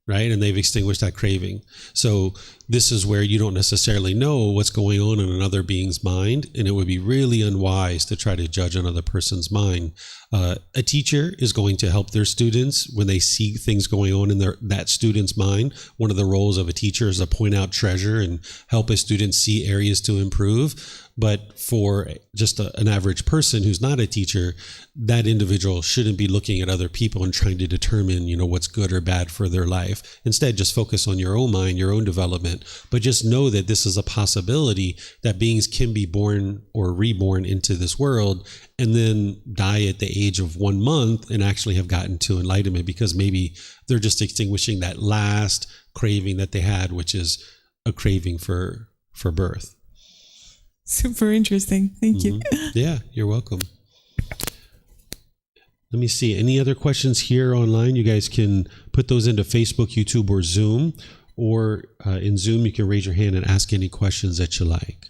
right? And they've extinguished that craving. So this is where you don't necessarily know what's going on in another being's mind, and it would be really unwise to try to judge another person's mind. A teacher is going to help their students when they see things going on in that student's mind. One of the roles of a teacher is to point out treasure and help a student see areas to improve. But for just an average person who's not a teacher, that individual shouldn't be looking at other people and trying to determine, what's good or bad for their life. Instead, just focus on your own mind, your own development. But just know that this is a possibility that beings can be born or reborn into this world and then die at the age of 1 month and actually have gotten to enlightenment, because maybe they're just extinguishing that last craving that they had, which is a craving for birth. Super interesting. Thank you. Yeah, you're welcome. Let me see. Any other questions here online? You guys can put those into Facebook, YouTube, or Zoom. Or in Zoom, you can raise your hand and ask any questions that you like.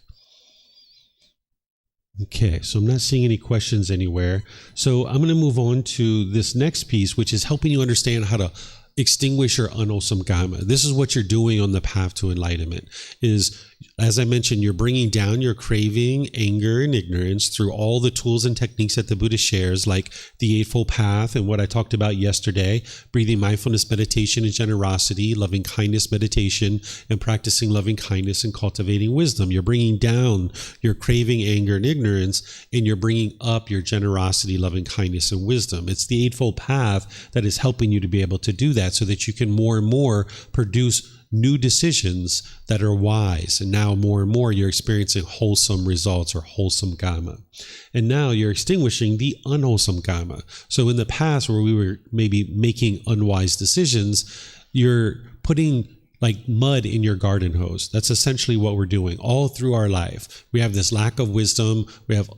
Okay, so I'm not seeing any questions anywhere. So I'm going to move on to this next piece, which is helping you understand how to extinguish your unwholesome Kamma. This is what you're doing on the path to enlightenment. Is, as I mentioned, you're bringing down your craving, anger, and ignorance through all the tools and techniques that the Buddha shares, like the Eightfold Path and what I talked about yesterday, breathing mindfulness meditation and generosity, loving kindness meditation, and practicing loving kindness and cultivating wisdom. You're bringing down your craving, anger, and ignorance, and you're bringing up your generosity, loving kindness, and wisdom. It's the Eightfold Path that is helping you to be able to do that, so that you can more and more produce new decisions that are wise. And now more and more you're experiencing wholesome results or wholesome Kamma. And now you're extinguishing the unwholesome Kamma. So in the past, where we were maybe making unwise decisions, you're putting like mud in your garden hose. That's essentially what we're doing all through our life. We have this lack of wisdom. We have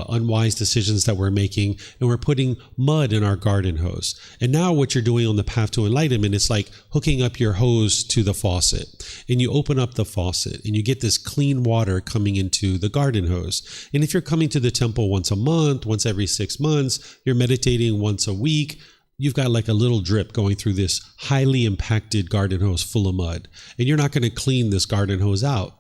unwise decisions that we're making, and we're putting mud in our garden hose. And now what you're doing on the path to enlightenment is like hooking up your hose to the faucet, and you open up the faucet and you get this clean water coming into the garden hose. And if you're coming to the temple once a month, once every 6 months, you're meditating once a week, you've got like a little drip going through this highly impacted garden hose full of mud, and you're not going to clean this garden hose out.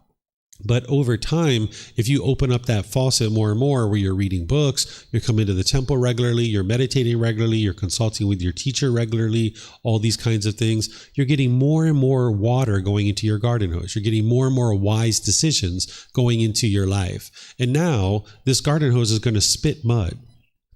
But over time, if you open up that faucet more and more, where you're reading books, you're coming to the temple regularly, you're meditating regularly, you're consulting with your teacher regularly, all these kinds of things, you're getting more and more water going into your garden hose. You're getting more and more wise decisions going into your life. And now this garden hose is going to spit mud.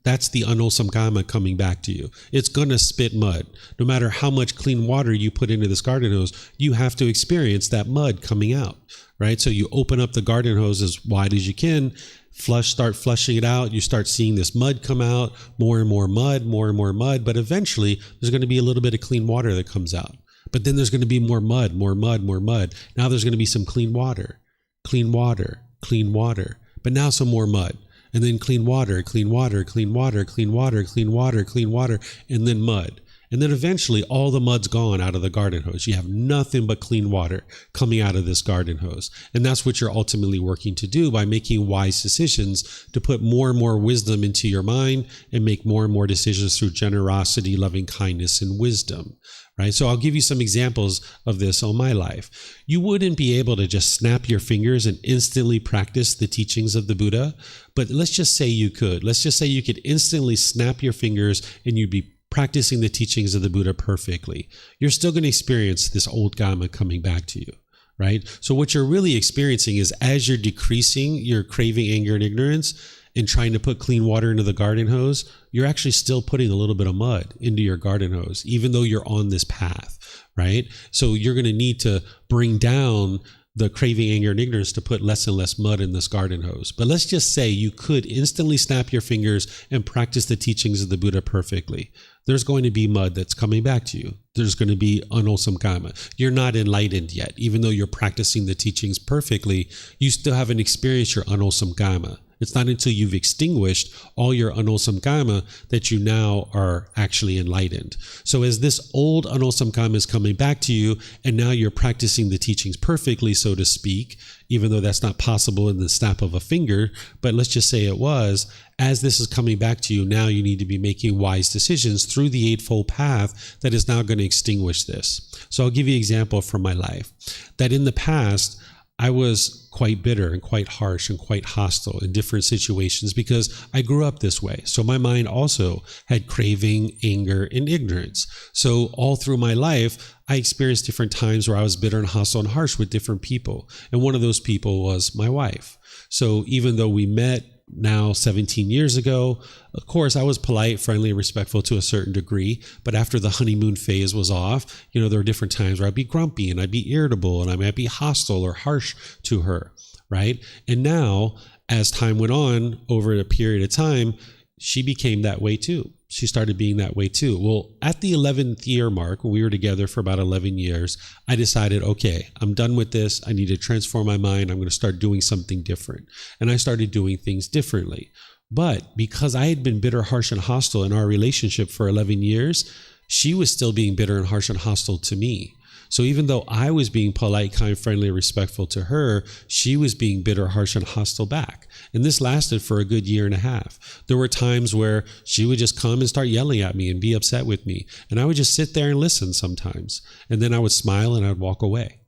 That's the unwholesome Kamma coming back to you. It's going to spit mud. No matter how much clean water you put into this garden hose, you have to experience that mud coming out, right? So you open up the garden hose as wide as you can, start flushing it out. You start seeing this mud come out, more and more mud, more and more mud. But eventually, there's going to be a little bit of clean water that comes out. But then there's going to be more mud, more mud, more mud. Now there's going to be some clean water, clean water, clean water. But now some more mud. And then clean water, clean water, clean water, clean water, clean water, clean water, and then mud. And then eventually all the mud's gone out of the garden hose. You have nothing but clean water coming out of this garden hose. And that's what you're ultimately working to do by making wise decisions, to put more and more wisdom into your mind and make more and more decisions through generosity, loving kindness, and wisdom. Right? So I'll give you some examples of this on my life. You wouldn't be able to just snap your fingers and instantly practice the teachings of the Buddha, but let's just say you could. Let's just say you could instantly snap your fingers and you'd be practicing the teachings of the Buddha perfectly, you're still going to experience this old Kamma coming back to you, right? So what you're really experiencing is as you're decreasing your craving, anger, and ignorance and trying to put clean water into the garden hose, you're actually still putting a little bit of mud into your garden hose, even though you're on this path, right? So you're going to need to bring down the craving, anger, and ignorance to put less and less mud in this garden hose. But let's just say you could instantly snap your fingers and practice the teachings of the Buddha perfectly. There's going to be mud that's coming back to you. There's going to be unwholesome Kamma. You're not enlightened yet. Even though you're practicing the teachings perfectly, you still haven't experienced your unwholesome Kamma. It's not until you've extinguished all your unwholesome Kamma that you now are actually enlightened. So as this old unwholesome Kamma is coming back to you, and now you're practicing the teachings perfectly, so to speak, even though that's not possible in the snap of a finger, but let's just say it was, as this is coming back to you, now you need to be making wise decisions through the Eightfold Path that is now going to extinguish this. So I'll give you an example from my life, that in the past, I was quite bitter and quite harsh and quite hostile in different situations because I grew up this way. So my mind also had craving, anger, and ignorance. So all through my life, I experienced different times where I was bitter and hostile and harsh with different people. And one of those people was my wife. So even though we met now 17 years ago, of course, I was polite, friendly, and respectful to a certain degree. But after the honeymoon phase was off, there were different times where I'd be grumpy and I'd be irritable and I might be hostile or harsh to her, right? And now, as time went on over a period of time, she became that way too. She started being that way too. Well, at the 11th year mark, when we were together for about 11 years, I decided, okay, I'm done with this. I need to transform my mind. I'm going to start doing something different. And I started doing things differently. But because I had been bitter, harsh, and hostile in our relationship for 11 years, she was still being bitter and harsh and hostile to me. So even though I was being polite, kind, friendly, and respectful to her, she was being bitter, harsh, and hostile back. And this lasted for a good year and a half. There were times where she would just come and start yelling at me and be upset with me. And I would just sit there and listen sometimes. And then I would smile and I'd walk away.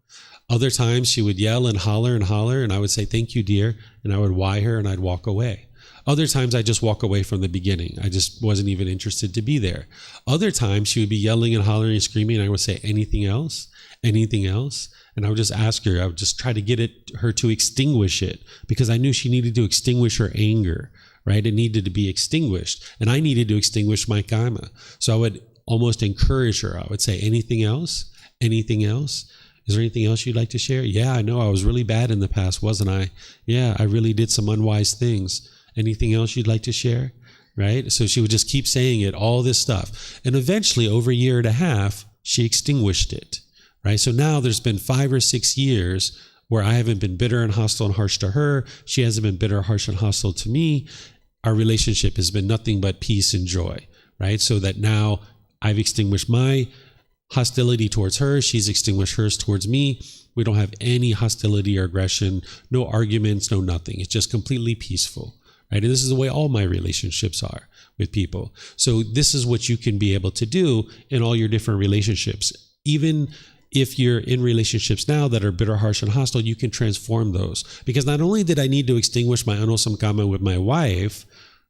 Other times she would yell and holler, and I would say, "Thank you, dear." And I would why her and I'd walk away. Other times I just walk away from the beginning. I just wasn't even interested to be there. Other times she would be yelling and hollering and screaming, and I would say, "Anything else? Anything else?" And I would just ask her, I would just try to get her to extinguish it, because I knew she needed to extinguish her anger, right? It needed to be extinguished. And I needed to extinguish my Kamma. So I would almost encourage her. I would say, "Anything else? Anything else? Is there anything else you'd like to share?" "Yeah, I know I was really bad in the past, wasn't I? Yeah, I really did some unwise things. Anything else you'd like to share?" Right? So she would just keep saying it, all this stuff. And eventually, over a year and a half, she extinguished it. Right? So now there's been 5 or 6 years where I haven't been bitter and hostile and harsh to her. She hasn't been bitter, harsh, and hostile to me. Our relationship has been nothing but peace and joy. Right? So that now I've extinguished my hostility towards her. She's extinguished hers towards me. We don't have any hostility or aggression, no arguments, no nothing. It's just completely peaceful. Right? And this is the way all my relationships are with people. So this is what you can be able to do in all your different relationships. Even if you're in relationships now that are bitter, harsh, and hostile, you can transform those. Because not only did I need to extinguish my unwholesome Kamma with my wife,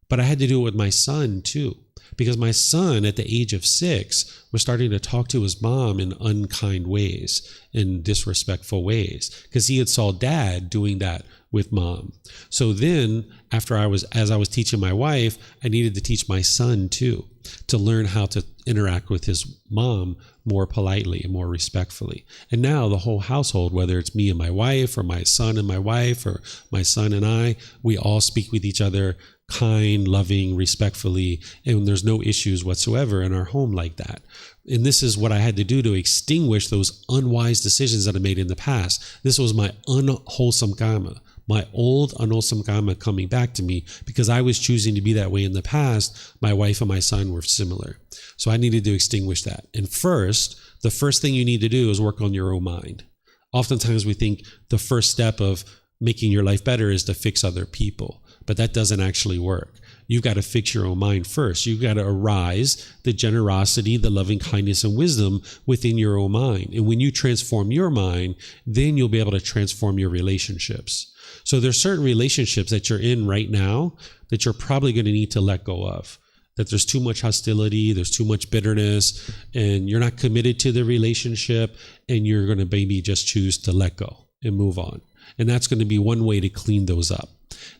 but I had to do it with my son too. Because my son, at the age of 6, was starting to talk to his mom in unkind ways, in disrespectful ways, because he had saw dad doing that with mom. So then, as I was teaching my wife, I needed to teach my son too, to learn how to interact with his mom more politely and more respectfully. And now the whole household, whether it's me and my wife, or my son and my wife, or my son and I, we all speak with each other kind, loving, respectfully, and there's no issues whatsoever in our home like that. And this is what I had to do to extinguish those unwise decisions that I made in the past. This was my unwholesome Kamma, my old unwholesome Kamma coming back to me because I was choosing to be that way in the past. My wife and my son were similar. So I needed to extinguish that. And the first thing you need to do is work on your own mind. Oftentimes we think the first step of making your life better is to fix other people. But that doesn't actually work. You've got to fix your own mind first. You've got to arise the generosity, the loving kindness, and wisdom within your own mind. And when you transform your mind, then you'll be able to transform your relationships. So there's certain relationships that you're in right now that you're probably going to need to let go of. that there's too much hostility, there's too much bitterness, and you're not committed to the relationship, and you're going to maybe just choose to let go and move on. And that's going to be one way to clean those up.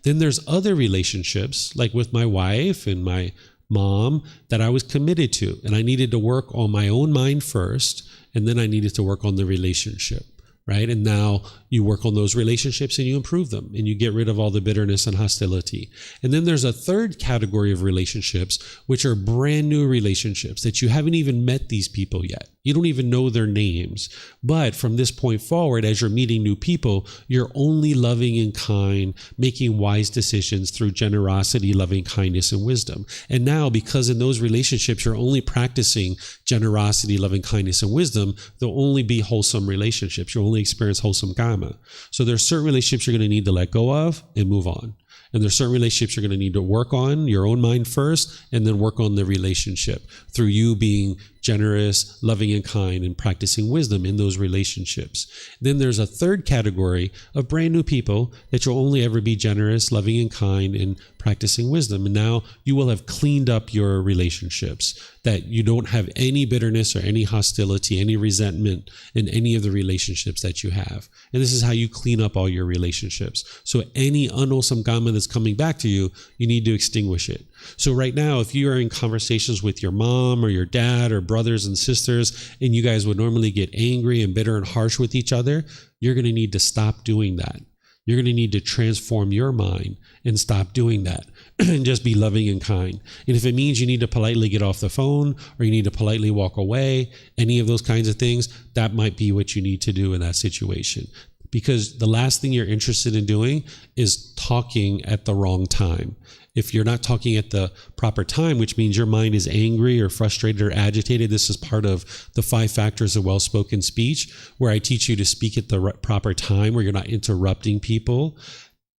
Then there's other relationships, like with my wife and my mom, that I was committed to, and I needed to work on my own mind first, and then I needed to work on the relationship. Right? And now you work on those relationships and you improve them and you get rid of all the bitterness and hostility. And then there's a third category of relationships, which are brand new relationships that you haven't even met these people yet. You don't even know their names. But from this point forward, as you're meeting new people, you're only loving and kind, making wise decisions through generosity, loving kindness, and wisdom. And now, because in those relationships, you're only practicing generosity, loving kindness, and wisdom, they'll only be wholesome relationships. You'll only experience wholesome Kamma. So there's certain relationships you're going to need to let go of and move on. And there's certain relationships you're going to need to work on your own mind first, and then work on the relationship through you being generous, loving and kind, and practicing wisdom in those relationships. Then there's a third category of brand new people that you'll only ever be generous, loving and kind, and practicing wisdom. And now you will have cleaned up your relationships, that you don't have any bitterness or any hostility, any resentment in any of the relationships that you have. And this is how you clean up all your relationships. So any unwholesome Kamma that's coming back to you, you need to extinguish it. So right now, if you are in conversations with your mom or your dad or brothers and sisters, and you guys would normally get angry and bitter and harsh with each other, you're going to need to stop doing that. You're going to need to transform your mind and stop doing that and just be loving and kind. And if it means you need to politely get off the phone or you need to politely walk away, any of those kinds of things, that might be what you need to do in that situation. Because the last thing you're interested in doing is talking at the wrong time. If you're not talking at the proper time, which means your mind is angry or frustrated or agitated, this is part of the 5 factors of well-spoken speech, where I teach you to speak at the proper time, where you're not interrupting people.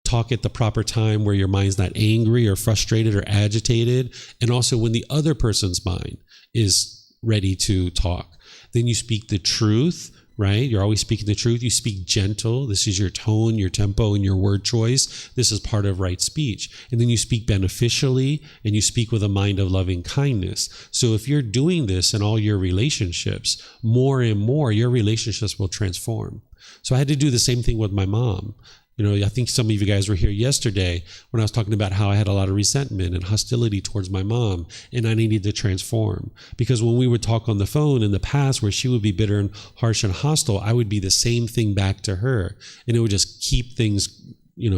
Talk at the proper time where your mind's not angry or frustrated or agitated. And also when the other person's mind is ready to talk. Then you speak the truth. Right? You're always speaking the truth. You speak gentle. This is your tone, your tempo, and your word choice. This is part of right speech. And then you speak beneficially, and you speak with a mind of loving kindness. So if you're doing this in all your relationships, more and more, your relationships will transform. So I had to do the same thing with my mom. You know, I think some of you guys were here yesterday when I was talking about how I had a lot of resentment and hostility towards my mom, and I needed to transform. Because when we would talk on the phone in the past where she would be bitter and harsh and hostile, I would be the same thing back to her. And it would just keep things,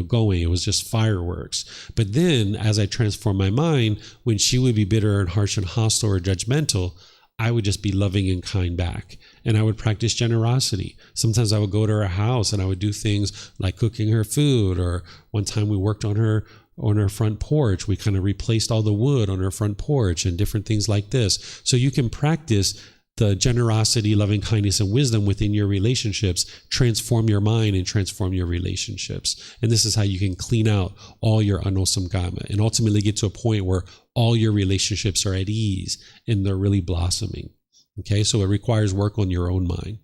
going. It was just fireworks. But then as I transformed my mind, when she would be bitter and harsh and hostile or judgmental, I would just be loving and kind back. And I would practice generosity. Sometimes I would go to her house and I would do things like cooking her food. Or one time we worked on her front porch. We kind of replaced all the wood on her front porch and different things like this. So you can practice the generosity, loving kindness, and wisdom within your relationships, transform your mind and transform your relationships. And this is how you can clean out all your unwholesome Kamma and ultimately get to a point where all your relationships are at ease and they're really blossoming. Okay, so it requires work on your own mind.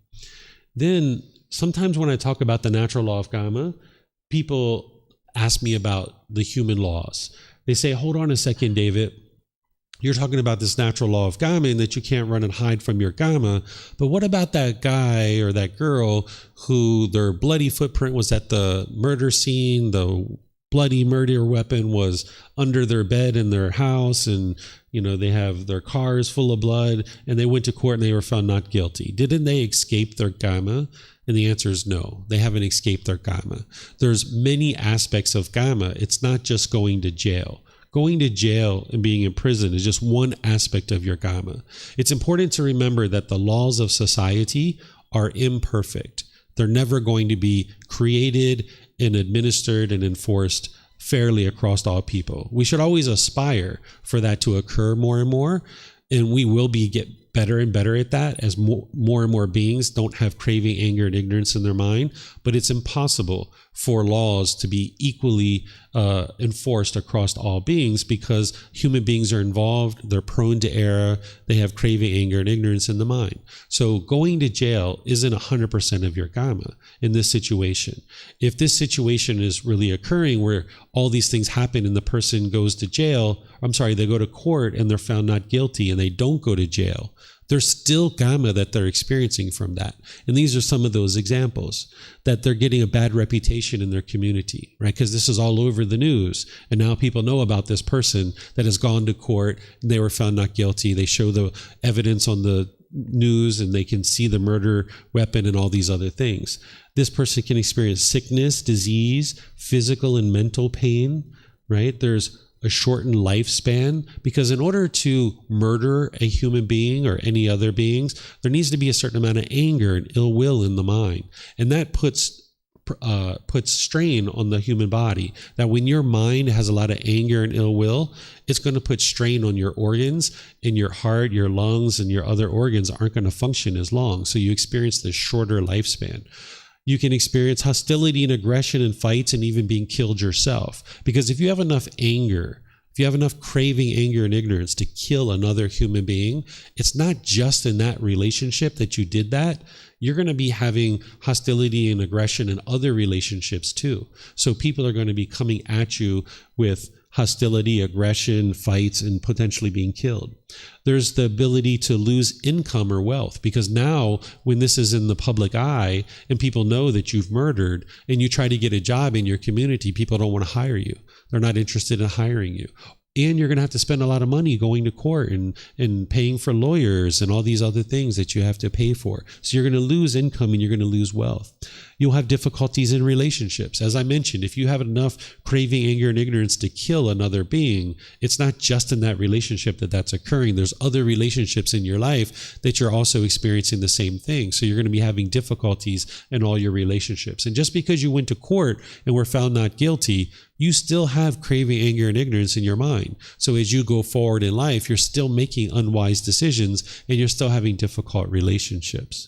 Then sometimes when I talk about the natural law of Kamma, people ask me about the human laws. They say, hold on a second, David. You're talking about this natural law of Kamma and that you can't run and hide from your Kamma. But what about that guy or that girl who their bloody footprint was at the murder scene, the bloody murder weapon was under their bed in their house, and they have their cars full of blood, and they went to court and they were found not guilty. Didn't they escape their Kamma? And the answer is no, they haven't escaped their Kamma. There's many aspects of Kamma. It's not just going to jail. Going to jail and being in prison is just one aspect of your Kamma. It's important to remember that the laws of society are imperfect. They're never going to be created and administered and enforced fairly across all people. We should always aspire for that to occur more and more, and we will get better and better at that as more and more beings don't have craving, anger, and ignorance in their mind. But it's impossible for laws to be equally enforced across all beings, because human beings are involved, they're prone to error, they have craving, anger, and ignorance in the mind. So going to jail isn't 100% of your Kamma in this situation. If this situation is really occurring where all these things happen and the person goes to jail they go to court and they're found not guilty and they don't go to jail, there's still Kamma that they're experiencing from that. And these are some of those examples that they're getting a bad reputation in their community, right? Because this is all over the news. And now people know about this person that has gone to court and they were found not guilty. They show the evidence on the news and they can see the murder weapon and all these other things. This person can experience sickness, disease, physical and mental pain, right? There's a shortened lifespan, because in order to murder a human being or any other beings, there needs to be a certain amount of anger and ill will in the mind. And that puts strain on the human body. That when your mind has a lot of anger and ill will, it's going to put strain on your organs, and your heart, your lungs, and your other organs aren't going to function as long. So you experience this shorter lifespan. You can experience hostility and aggression and fights and even being killed yourself. Because if you have enough anger, if you have enough craving, anger, and ignorance to kill another human being, it's not just in that relationship that you did that. You're going to be having hostility and aggression in other relationships too. So people are going to be coming at you with hostility, aggression, fights, and potentially being killed. There's the ability to lose income or wealth, because now when this is in the public eye and people know that you've murdered and you try to get a job in your community, people don't want to hire you. They're not interested in hiring you. And you're going to have to spend a lot of money going to court and paying for lawyers and all these other things that you have to pay for. So you're going to lose income and you're going to lose wealth. You'll have difficulties in relationships. As I mentioned, if you have enough craving, anger, and ignorance to kill another being, it's not just in that relationship that that's occurring. There's other relationships in your life that you're also experiencing the same thing. So you're going to be having difficulties in all your relationships. And just because you went to court and were found not guilty, you still have craving, anger, and ignorance in your mind. So as you go forward in life, you're still making unwise decisions and you're still having difficult relationships.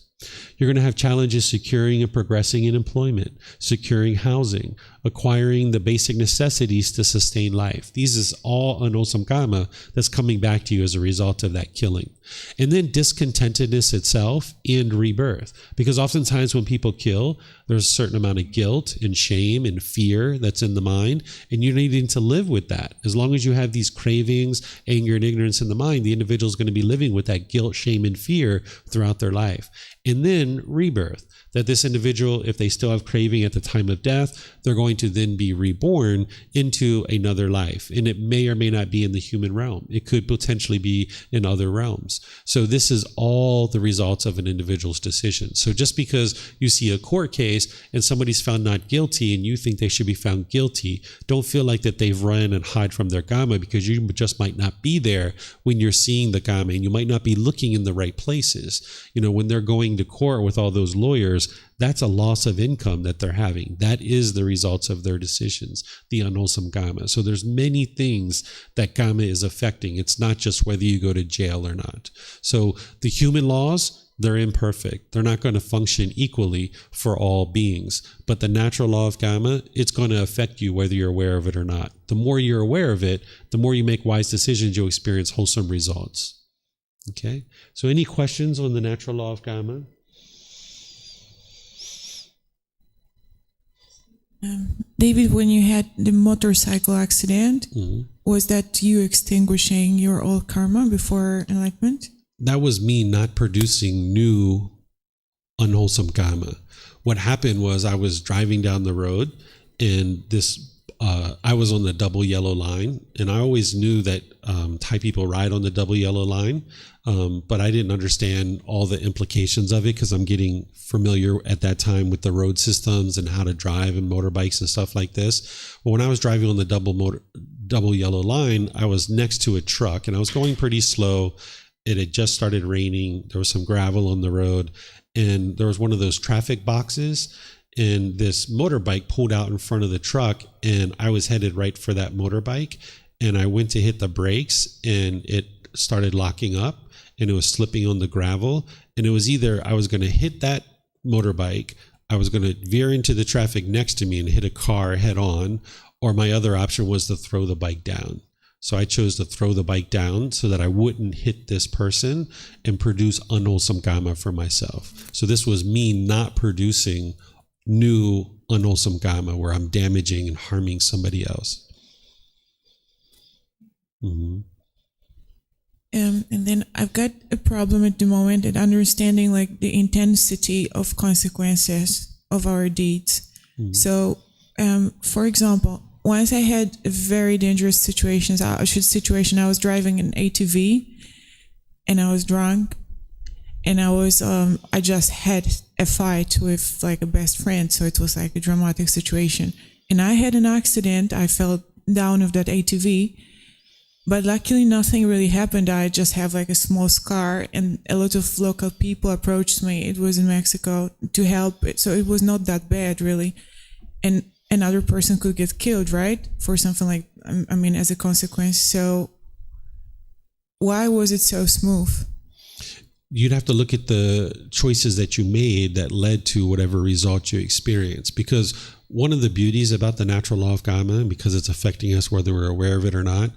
You're going to have challenges securing and progressing in employment, securing housing, acquiring the basic necessities to sustain life. These is all unwholesome Kamma that's coming back to you as a result of that killing. And then discontentedness itself and rebirth. Because oftentimes when people kill, there's a certain amount of guilt and shame and fear that's in the mind, and you're needing to live with that. As long as you have these cravings, anger, and ignorance in the mind, the individual is going to be living with that guilt, shame, and fear throughout their life. And then rebirth, that this individual, if they still have craving at the time of death, they're going to then be reborn into another life. And it may or may not be in the human realm. It could potentially be in other realms. So this is all the results of an individual's decision. So just because you see a court case and somebody's found not guilty and you think they should be found guilty, don't feel like that they've run and hide from their Kamma, because you just might not be there when you're seeing the Kamma, and you might not be looking in the right places. You know, when they're going to court with all those lawyers, that's a loss of income that they're having. That is the results of their decisions, the unwholesome Kamma. So there's many things that Kamma is affecting. It's not just whether you go to jail or not. So the human laws, they're imperfect. They're not going to function equally for all beings. But the natural law of Kamma, it's going to affect you whether you're aware of it or not. The more you're aware of it, the more you make wise decisions, you'll experience wholesome results. Okay? So any questions on the natural law of Kamma? David, when you had the motorcycle accident, was that you extinguishing your old karma before enlightenment? That was me not producing new unwholesome Kamma. What happened was I was driving down the road, and I was on the double yellow line, and I always knew that Thai people ride on the double yellow line, but I didn't understand all the implications of it because I'm getting familiar at that time with the road systems and how to drive and motorbikes and stuff like this. Well, when I was driving on the double yellow line, I was next to a truck and I was going pretty slow. It had just started raining. There was some gravel on the road, and there was one of those traffic boxes, and this motorbike pulled out in front of the truck, and I was headed right for that motorbike, and I went to hit the brakes, and it started locking up, and it was slipping on the gravel, and it was either I was going to hit that motorbike, I was going to veer into the traffic next to me and hit a car head on, or my other option was to throw the bike down. So I chose to throw the bike down so that I wouldn't hit this person and produce unwholesome Kamma for myself. So this was me not producing new unwholesome Kamma where I'm damaging and harming somebody else. Mm-hmm. And then I've got a problem at the moment at understanding like the intensity of consequences of our deeds. Mm-hmm. So, for example, once I had a very dangerous situation. I was driving an ATV and I was drunk, and I just had a fight with like a best friend. So it was like a dramatic situation, and I had an accident. I fell down with that ATV, but luckily nothing really happened. I just have like a small scar, and a lot of local people approached me. It was in Mexico, to help it. So it was not that bad really. And another person could get killed, right? For something like, I mean, as a consequence. So why was it so smooth? You'd have to look at the choices that you made that led to whatever result you experienced. Because one of the beauties about the natural law of Kamma, because it's affecting us whether we're aware of it or not,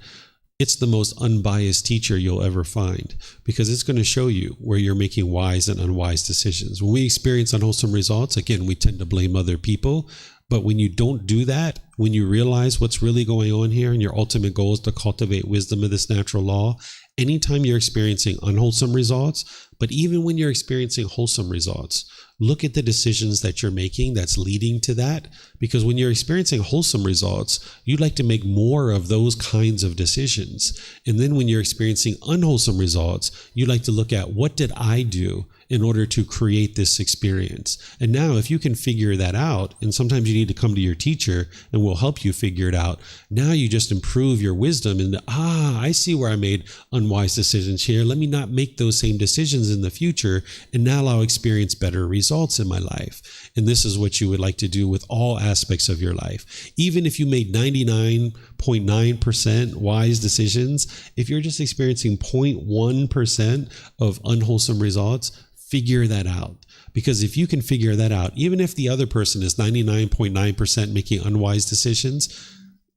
it's the most unbiased teacher you'll ever find, because it's going to show you where you're making wise and unwise decisions. When we experience unwholesome results, again, we tend to blame other people. But when you don't do that, when you realize what's really going on here and your ultimate goal is to cultivate wisdom of this natural law, anytime you're experiencing unwholesome results, but even when you're experiencing wholesome results, look at the decisions that you're making that's leading to that. Because when you're experiencing wholesome results, you'd like to make more of those kinds of decisions. And then when you're experiencing unwholesome results, you'd like to look at, what did I do in order to create this experience? And now if you can figure that out, and sometimes you need to come to your teacher and we'll help you figure it out. Now you just improve your wisdom and I see where I made unwise decisions here. Let me not make those same decisions in the future. And now I'll experience better results in my life. And this is what you would like to do with all aspects of your life. Even if you made 99.9% wise decisions, if you're just experiencing 0.1% of unwholesome results, figure that out. Because if you can figure that out, even if the other person is 99.9% making unwise decisions,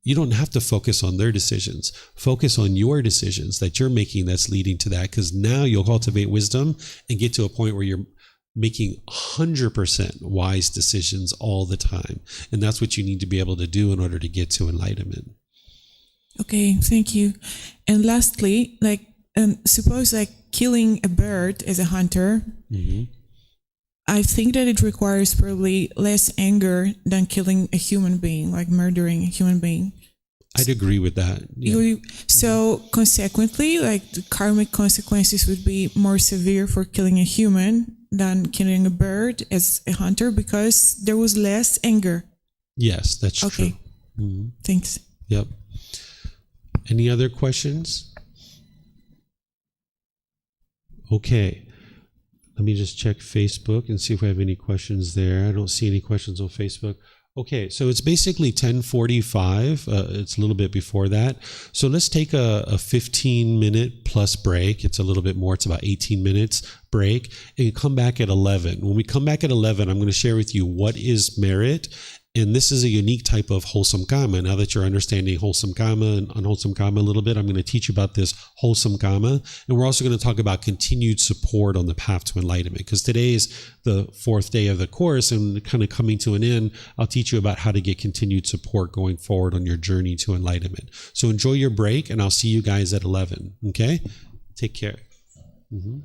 you don't have to focus on their decisions. Focus on your decisions that you're making that's leading to that, because now you'll cultivate wisdom and get to a point where you're making 100% wise decisions all the time. And that's what you need to be able to do in order to get to enlightenment. Okay, thank you. And lastly, like, suppose like killing a bird as a hunter, mm-hmm. I think that it requires probably less anger than killing a human being, like murdering a human being. I'd agree with that. Yeah. So consequently, like the karmic consequences would be more severe for killing a human than killing a bird as a hunter, because there was less anger. Yes, that's true. Okay. Mm-hmm. Thanks. Yep. Any other questions? Okay. Let me just check Facebook and see if we have any questions there. I don't see any questions on Facebook. Okay, so it's basically 10:45. It's a little bit before that. So let's take a 15-minute plus break. It's a little bit more. It's about 18 minutes break. And come back at 11. When we come back at 11, I'm going to share with you what is merit. And this is a unique type of wholesome kamma. Now that you're understanding wholesome kamma and unwholesome kamma a little bit, I'm going to teach you about this wholesome kamma. And we're also going to talk about continued support on the path to enlightenment, because today is the 4th day of the course and kind of coming to an end. I'll teach you about how to get continued support going forward on your journey to enlightenment. So enjoy your break, and I'll see you guys at 11. Okay? Take care. Mm-hmm.